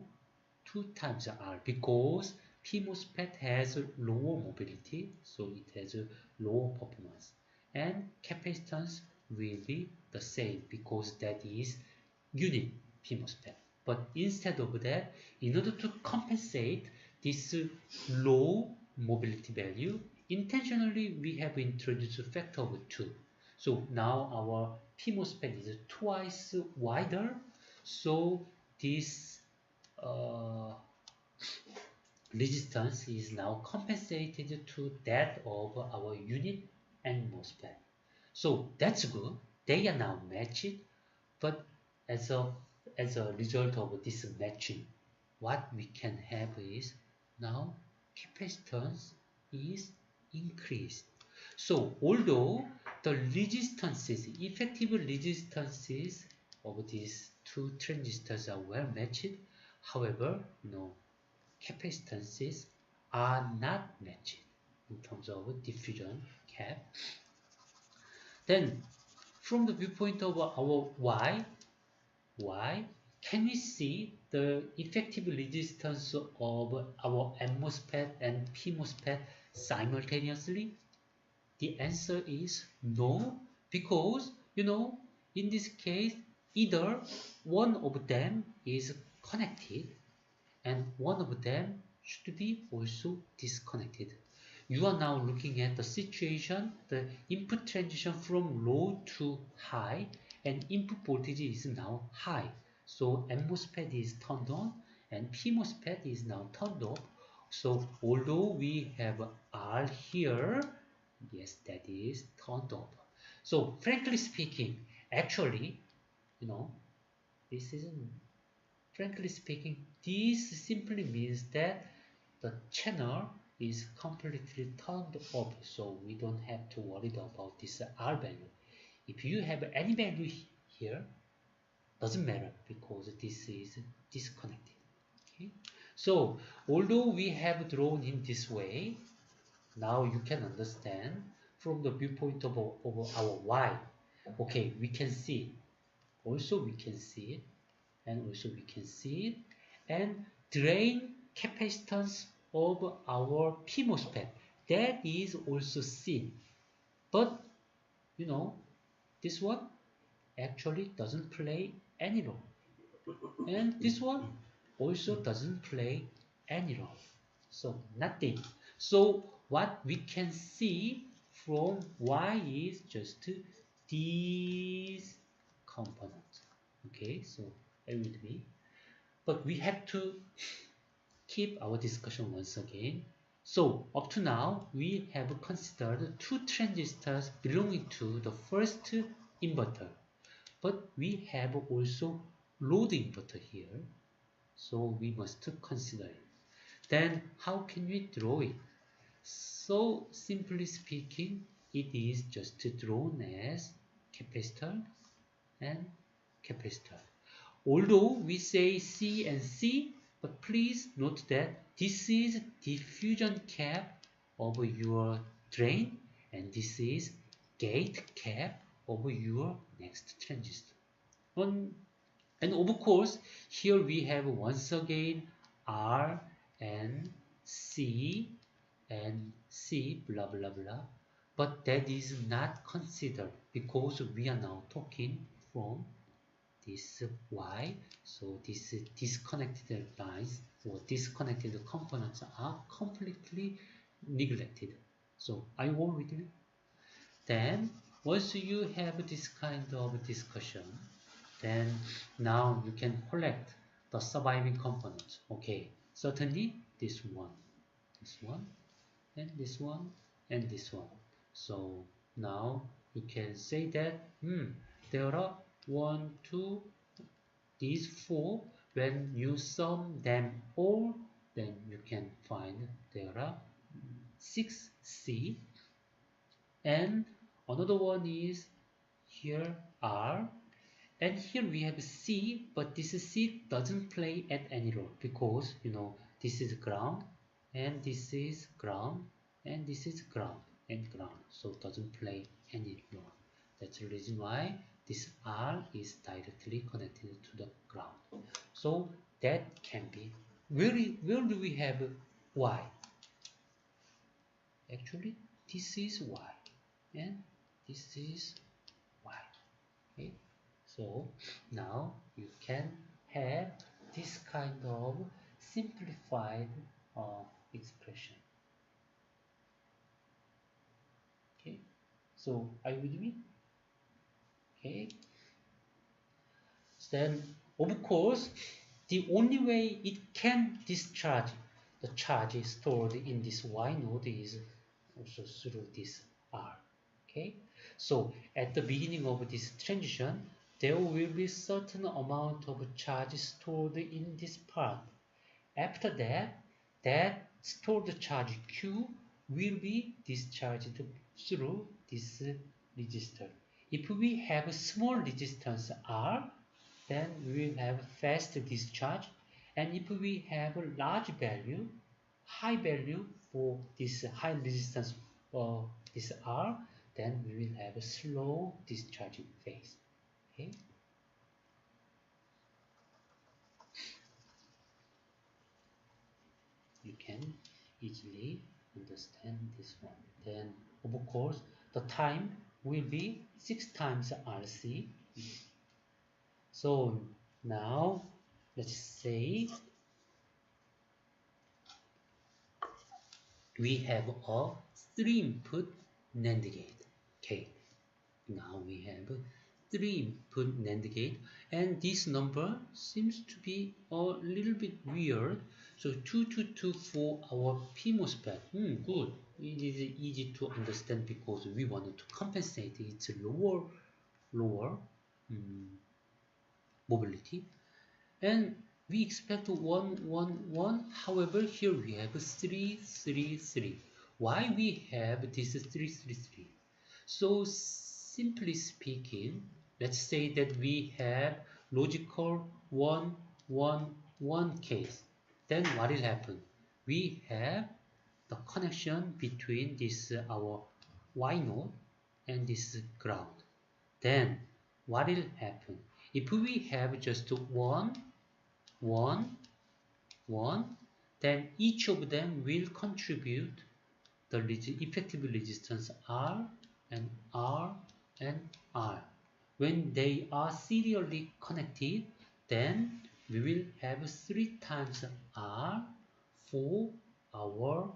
2 times R because P MOSFET has a lower mobility, so it has a lower performance. And capacitance will be the same because that is unit P MOSFET. But instead of that, in order to compensate this low mobility value, intentionally we have introduced a factor of 2. So now our P MOSFET is twice wider, so this uh, resistance is now compensated to that of our unit and MOSFET. So that's good. They are now matched, but as a result of this matching, what we can have is now capacitance is increased. So although the resistances, effective resistances of these two transistors are well matched, however, capacitances are not matched in terms of diffusion cap. Then from the viewpoint of our Y, can we see the effective resistance of our N MOSFET and P MOSFET simultaneously? The answer is no, because in this case either one of them is connected and one of them should be also disconnected. You are now looking at the situation, the input transition from low to high, and input voltage is now high. So N MOSFET is turned on and P MOSFET is now turned off. So although we have R here, yes, that is turned off. So frankly speaking, actually, this is frankly speaking, this simply means that the channel is completely turned off, so we don't have to worry about this R value. If you have any value here, doesn't matter because this is disconnected. Okay? So although we have drawn in this way, now you can understand from the viewpoint of our Y. Okay, we can see. Also we can see it, and also we can see it, and drain capacitance of our P MOSFET, that is also seen. But this one actually doesn't play any role, and this one also doesn't play any role, so nothing. So what we can see from Y is just these components. Okay, so bear with me, but we have to keep our discussion once again. So up to now, we have considered two transistors belonging to the first inverter, but we have also load inverter here, so we must consider it. Then how can we draw it? So simply speaking, it is just drawn as capacitor and capacitor. Although we say C and C, but please note that this is diffusion cap of your drain and this is gate cap of your next transistor. And of course, here we have once again R and C blah blah blah, but that is not considered because we are now talking from this Y, so these disconnected lines or disconnected components are completely neglected. So are you all with me? Then once you have this kind of discussion, then now you can collect the surviving components. Okay, certainly this one, and this one, and this one. So now you can say that there are 1, 2, these 4. When you sum them all, then you can find there are 6C, and another one is here R, and here we have C, but this C doesn't play at any role because this is ground and this is ground and this is ground and ground, so it doesn't play any role. That's the reason why this R is directly connected to the ground. So that can be, where do we have Y? Actually, this is Y and this is Y. Okay, so now you can have this kind of simplified expression. Okay, so are you with me? Okay, then of course the only way it can discharge the charge stored in this Y node is also through this R. Okay, so at the beginning of this transition, there will be certain amount of charge stored in this part. After that, that stored charge Q will be discharged through this resistor. If we have a small resistance R, then we will have fast discharge, and if we have a large value, high value for this high resistance this R, then we will have a slow discharging phase. Okay, you can easily understand this one. Then of course the time will be 6 times RC. So now let's say we have a 3-input NAND gate. Okay, now we have a 3-input NAND gate, and this number seems to be a little bit weird. So 2224 for our PMOSFET. Good. It is easy to understand because we wanted to compensate its lower mobility, and we expect 111. However, here we have 333. Why we have this 333? So simply speaking, let's say that we have logical 111 case. Then what will happen? We have the connection between this our Y node and this ground. Then what will happen? If we have just 1, 1, 1, then each of them will contribute the effective resistance R and R and R. When they are serially connected, then we will have 3 times R for our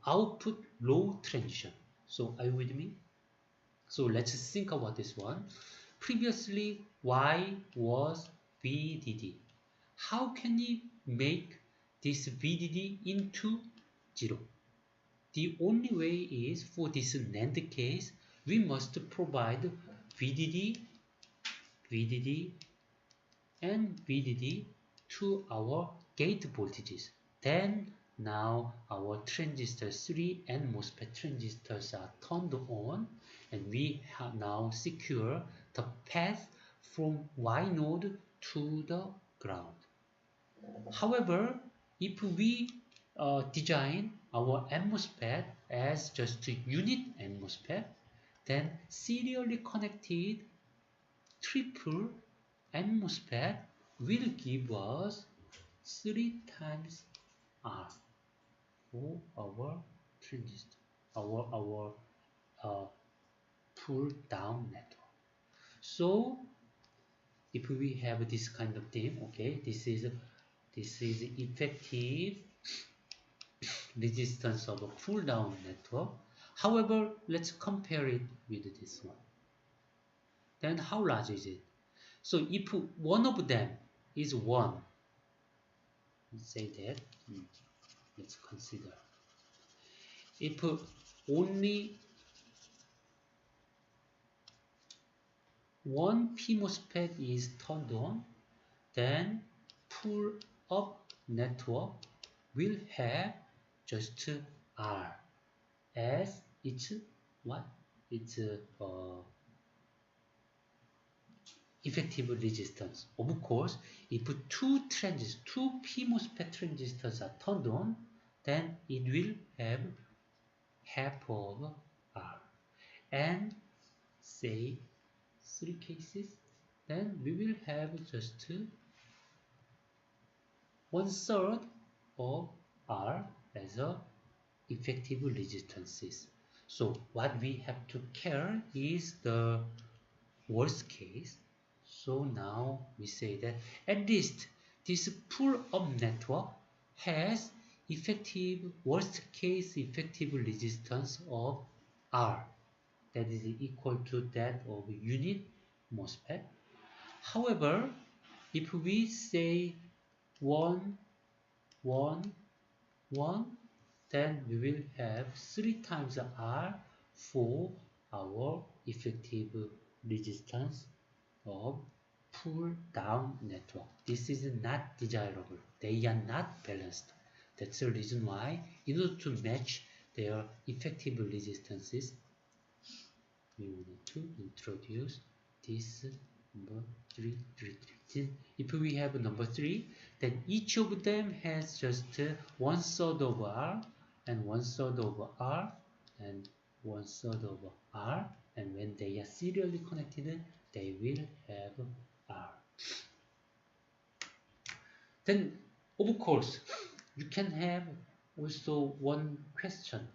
output low transition. So are you with me? So let's think about this one. Previously, Y was VDD. How can we make this VDD into 0? The only way is, for this NAND case, we must provide VDD, VDD, and VDD to our gate voltages. Then now our transistor 3 and MOSFET transistors are turned on, and we have now secure the path from Y node to the ground. However, if we design our MOSFET as just a unit MOSFET, then serially connected triple MOSFET will give us 3 times R for our transistor, our pull down network. So if we have this kind of thing, okay, this is effective resistance of a pull down network. However, let's compare it with this one. Then how large is it? So if one of them is 1, let's say that, let's consider. If only one PMOSFET is turned on, then pull up network will have just R. it's what? It's effective resistance. Of course, if two P MOSFET transistors are turned on, then it will have half of R. And say 3 cases, then we will have just 1/3 of R as a effective resistances. So what we have to care is the worst case. So now we say that at least this pull-up network has worst case effective resistance of R that is equal to that of unit MOSFET. However, if we say 1, 1, 1, then we will have 3 times R for our effective resistance of pull down network. This is not desirable. They are not balanced. That's the reason why, in order to match their effective resistances, we want to introduce this number 333. If we have number 3, then each of them has just 1/3 of R and 1/3 of R and 1/3 of R, and when they are serially connected, they will have R. Then, of course, you can have also one question.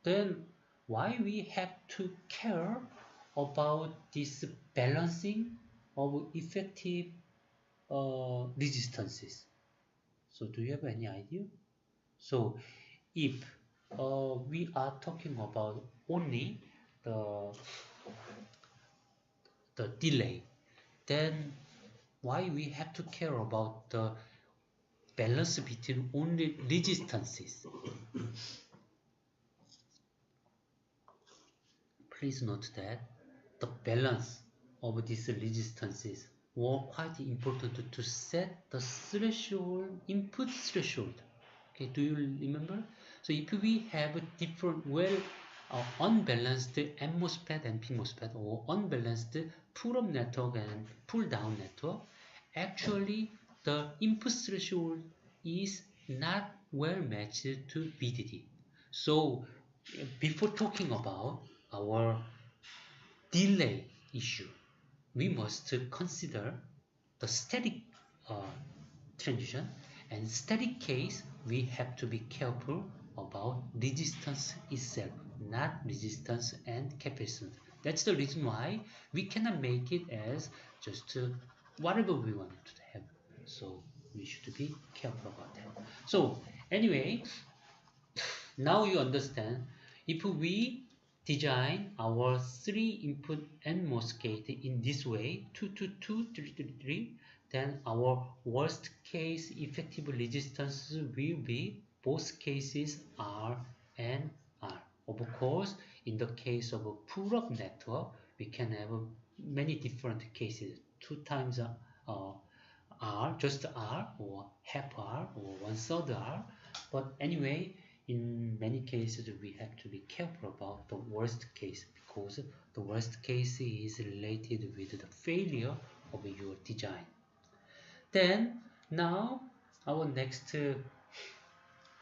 Then why we have to care about this balancing of effective resistances? So do you have any idea? So if we are talking about only the delay, then why we have to care about the balance between only resistances? Please note that the balance of these resistances were quite important to set the threshold, input threshold. Okay, do you remember? So if we have a different, unbalanced N MOSFET and P MOSFET, or unbalanced pull-up network and pull-down network, actually the input threshold is not well matched to VDD. So before talking about our delay issue, we must consider the static transition, and static case we have to be careful about resistance itself, not resistance and capacitance. That's the reason why we cannot make it as just whatever we want to have. So we should be careful about that. So anyway, now you understand, if we design our 3-input NMOS gate in this way, 222, then our worst case effective resistance will be both cases R and R. Of course, in the case of a pull-up network, we can have many different cases, 2 times R, just R, or half R, or 1/3 R. But anyway, in many cases, we have to be careful about the worst case, because the worst case is related with the failure of your design. Then, now, our next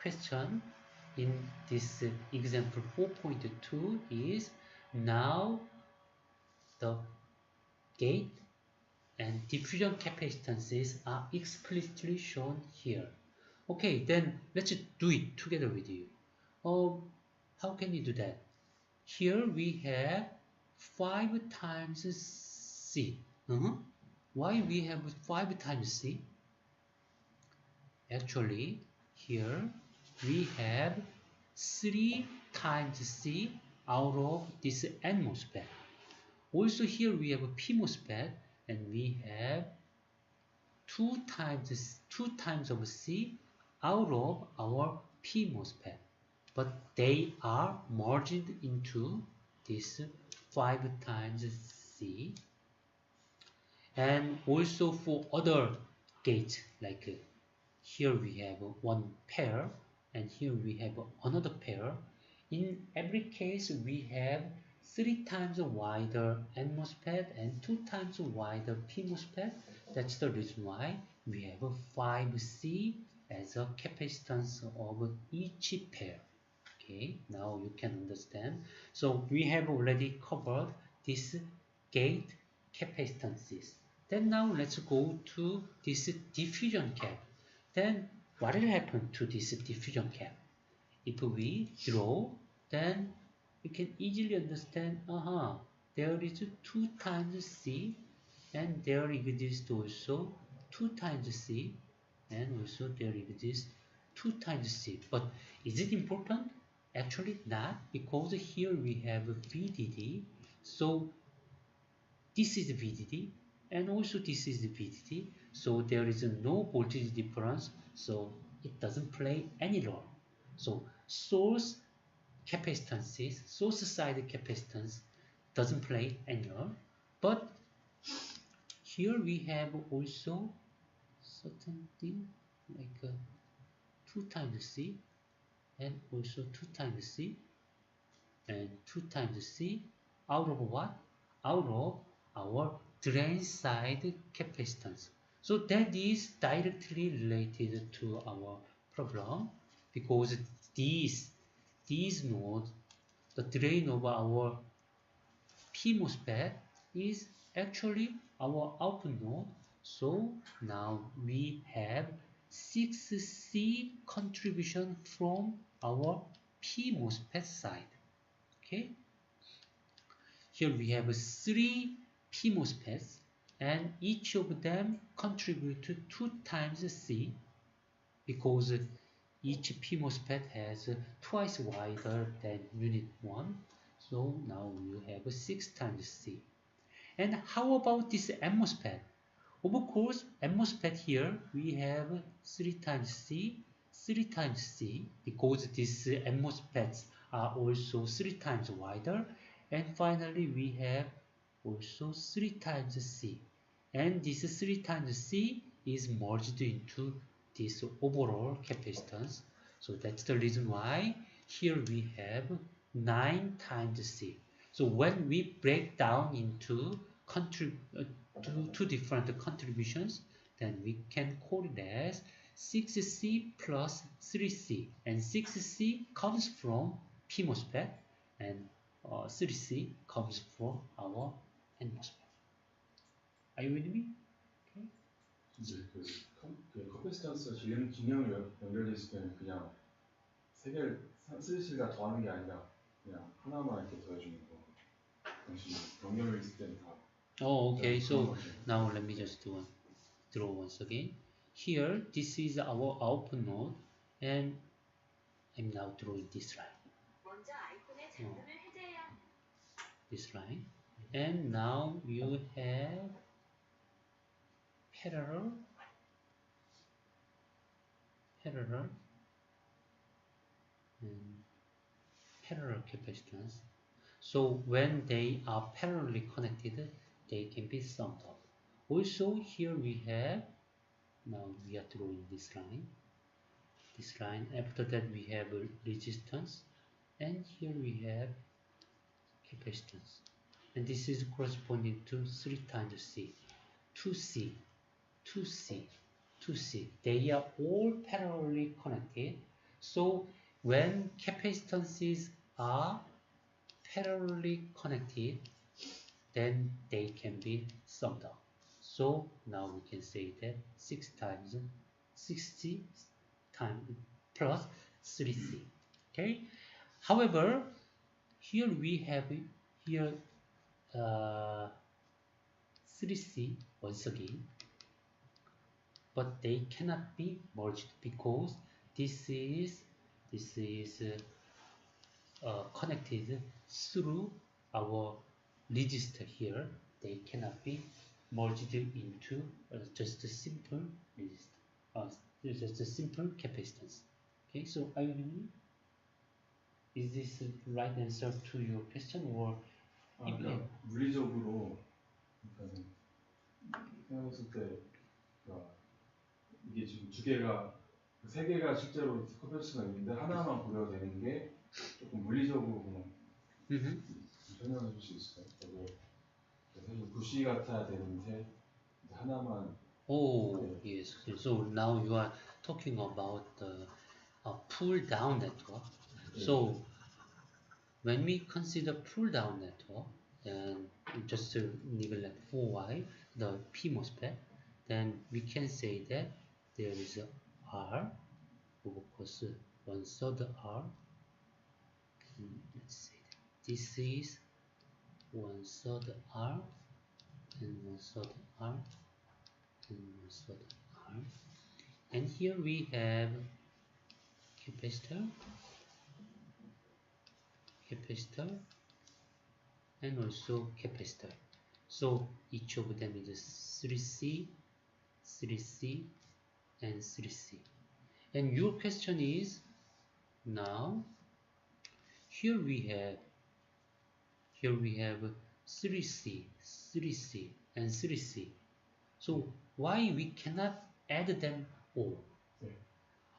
question in this example 4.2 is, now the gate and diffusion capacitances are explicitly shown here. Okay, then let's do it together with you. How can we do that? Here we have 5 times C. Why we have 5 times C? Actually, here we have 3 times C out of this N MOSFET. Also here we have a P MOSFET, and we have 2 times of C out of our P MOSFET, but they are merged into this 5 times C. And also for other gates, like here we have one pair, and here we have another pair. In every case, we have 3 times wider N MOSFET and 2 times wider P MOSFET. That's the reason why we have a 5C as a capacitance of each pair. Okay, now you can understand. So we have already covered this gate capacitances. Then now let's go to this diffusion cap. Then what will happen to this diffusion cap? If we draw, then we can easily understand, there is 2 times C and there exists also 2 times C and also there exists 2 times C. But is it important? Actually not, because here we have VDD. So this is VDD and also this is VDD. So there is no voltage difference. So it doesn't play any role. So source capacitances, source side capacitance doesn't play any role. But here we have also certain thing like 2 times C and also 2 times C and 2 times C out of what? Out of our drain side capacitance. So that is directly related to our problem because these nodes, the drain of our P MOSFET is actually our output node. So now we have 6C contribution from our P MOSFET side. Okay. Here we have 3 P MOSFETs and each of them contribute to 2 times C because each P MOSFET has twice wider than unit 1. So now you have 6 times C. And how about this M MOSFET? Of course, M MOSFET here we have 3 times C, 3 times C because these M MOSFETs are also 3 times wider. And finally, we have also 3 times C. And this 3 times C is merged into this overall capacitance. So that's the reason why here we have 9 times C. So when we break down into two different contributions, then we can call it as 6C plus 3C. And 6C comes from P MOSFET and 3C comes from our N MOSFET. Are you with me? Okay. 이제 그 커피스탄스가 증량으로 연결돼 있을 때는 그냥 세 개를 쓰리시가 더하는 게 아니라 그냥 하나만 이렇게 더해주는 거. 당시 연결돼 있을 때는 다. Oh, okay. So now let me just draw once again. Here, this is our output node, and I'm now drawing this line. This line, and now you have parallel and parallel capacitance. So when they are parallelly connected, they can be summed up. Also here we have, now we are drawing this line. After that we have a resistance, and here we have capacitance. And this is corresponding to 3 times C, 2C, 2C, 2C. They are all parallelly connected. So when capacitances are parallelly connected, then they can be summed up. So now we can say that 6 times 60 times plus 3C. Okay. However, here we have 3C once again, but they cannot be merged because this is connected through our resistor here. They cannot be merged into just a simple resistor, just a simple capacitance. Okay, so are you with me? Is this the right answer to your question, or? 그러니까 물리적으로 생각했을 때 그러니까 이게 지금 세 개가 실제로 커피스가 있는데 하나만 고려되는 게 조금 물리적으로 그냥 Mm-hmm. 설명해 줄 수 있을까요? 저도 사실 부시 같아야 되는데 하나만. Oh, 네. yes. So now you are talking about the pull down network. 네. So when we consider pull down network, then just to neglect for y, the P MOSFET, then we can say that there is a R, of course, 1/3 R. Let's say that this is 1/3 R and 1/3 R and 1/3 R. And here we have capacitor, and also capacitor. So each of them is 3C, 3C, and 3C. And your question is, now here we have 3C, 3C, and 3C. So why we cannot add them all? 네.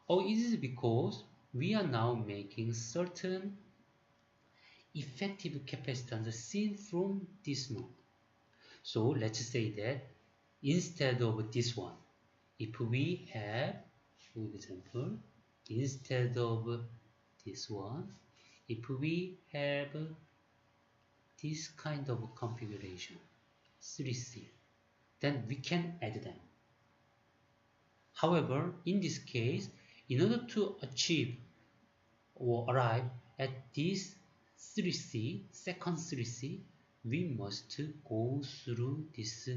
Oh, it is because we are now making certain effective capacitance seen from this node. So let's say that instead of this one, if we have, for example, instead of this one, if we have this kind of configuration, 3C, then we can add them. However, in this case, in order to achieve or arrive at this 3C, second 3C, we must go through this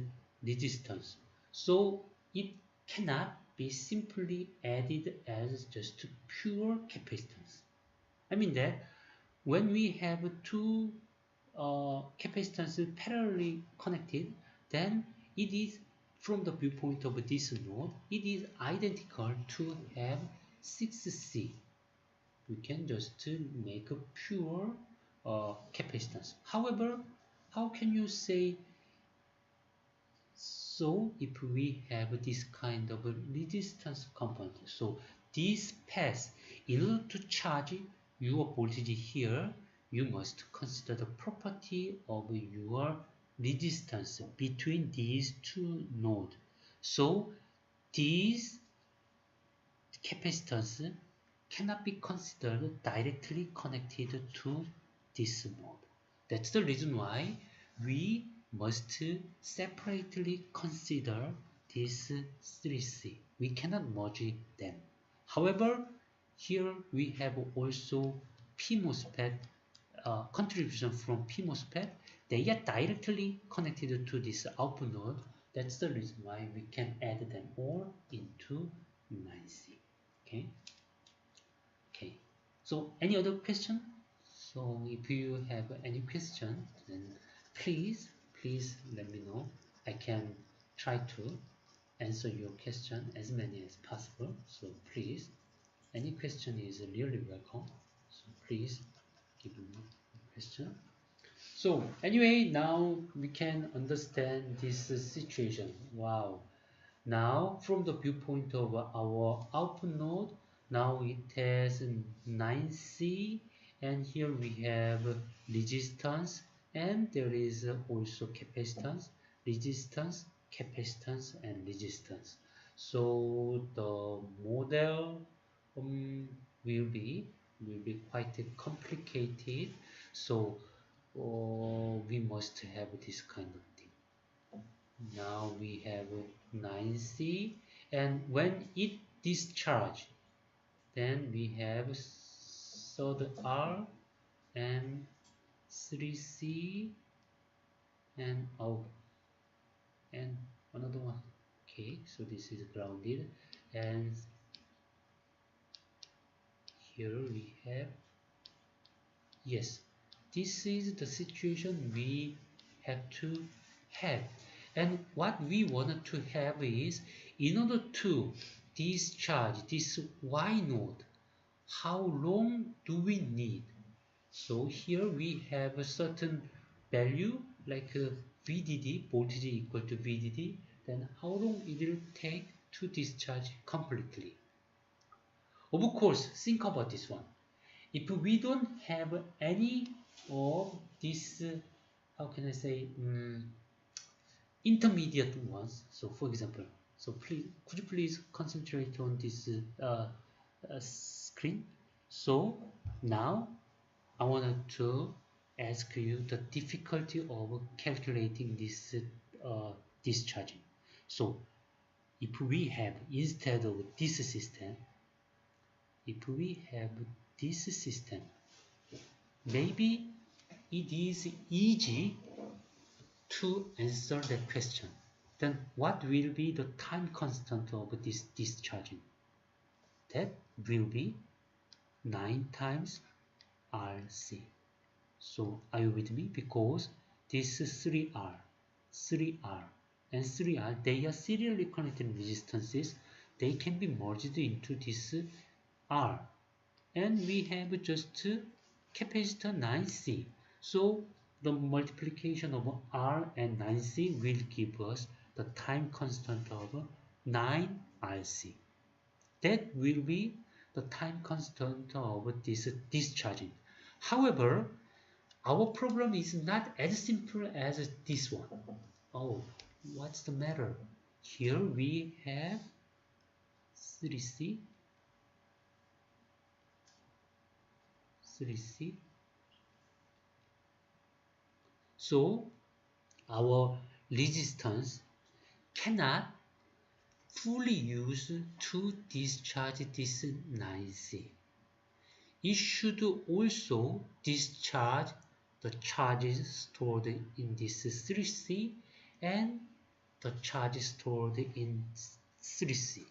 resistance. So it cannot be simply added as just pure capacitance. I mean that when we have two capacitances parallelly connected, then it is, from the viewpoint of this node, it is identical to have 6C. We can just make a pure capacitance. However, how can you say so if we have this kind of a resistance component? So this path, in order to charge your voltage here, you must consider the property of your resistance between these two nodes. So these capacitance cannot be considered directly connected to this node. That's the reason why we must separately consider these 3C. We cannot merge them. However, here we have also P MOSFET contribution from P MOSFET. They are directly connected to this output node. That's the reason why we can add them all into 9C. Okay. So any other question? So if you have any question, then please let me know. I can try to answer your question as many as possible. So please, any question is really welcome. So please give me a question. So anyway, now we can understand this situation. Wow. Now, from the viewpoint of our output node, now it has 9C, and here we have resistance, and there is also capacitance, resistance, capacitance, and resistance. So the model will be quite complicated. So we must have this kind of thing. Now we have 9C, and when it discharge, then we have third R and 3C and and another one. Okay, so this is grounded, and here we have, yes, this is the situation we have to have. And what we wanted to have is, in order to discharge this Y node, how long do we need? So here we have a certain value like VDD, voltage equal to VDD, then how long it will take to discharge completely. Of course, think about this one. If we don't have any of this, how can I say, intermediate ones. So for example, so please, could you please concentrate on this screen? So now I wanted to ask you the difficulty of calculating this discharging. So if we have, instead of this system, if we have this system, maybe it is easy to answer that question. Then what will be the time constant of this discharging? That will be 9 times RC. So are you with me? Because this 3R, 3R, and 3R, they are serially connected resistances. They can be merged into this R. And we have just capacitor 9C. So the multiplication of R and 9C will give us the time constant of 9RC. That will be the time constant of this discharging. However, our problem is not as simple as this one. Oh, what's the matter? Here we have 3C, 3C. So our resistance cannot fully use to discharge this 9C. It should also discharge the charges stored in this 3C and the charges stored in 3C.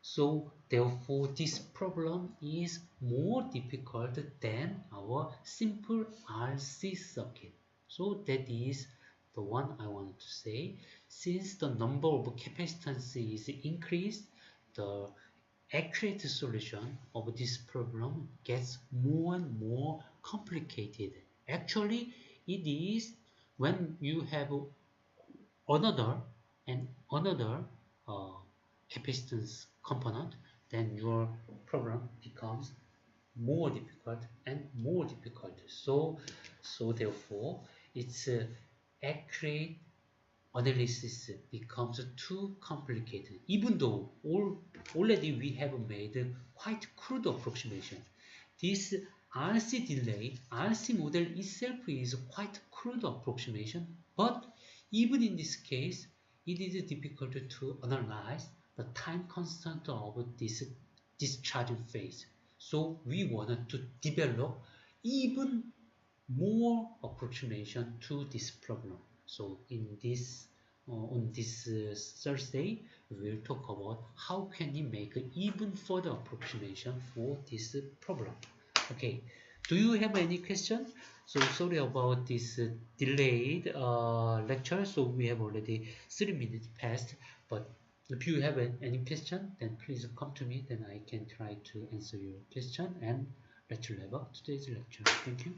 So therefore this problem is more difficult than our simple RC circuit. So that is the one I wanted to say. Since the number of capacitance is increased, the accurate solution of this problem gets more and more complicated. Actually, it is when you have another and another capacitance component, then your problem becomes more difficult and more difficult. So therefore, its accurate analysis becomes too complicated. Even though already we have made quite crude approximation, this RC delay, RC model itself is quite crude approximation, but even in this case, it is difficult to analyze the time constant of this discharging phase. So we wanted to develop even more approximation to this problem. So in this on this Thursday, we will talk about how can we make even further approximation for this problem. Okay, do you have any question? So sorry about this delayed lecture. So we have already 3 minutes past, but if you have any question, then please come to me, then I can try to answer your question and let's wrap up today's lecture. Thank you.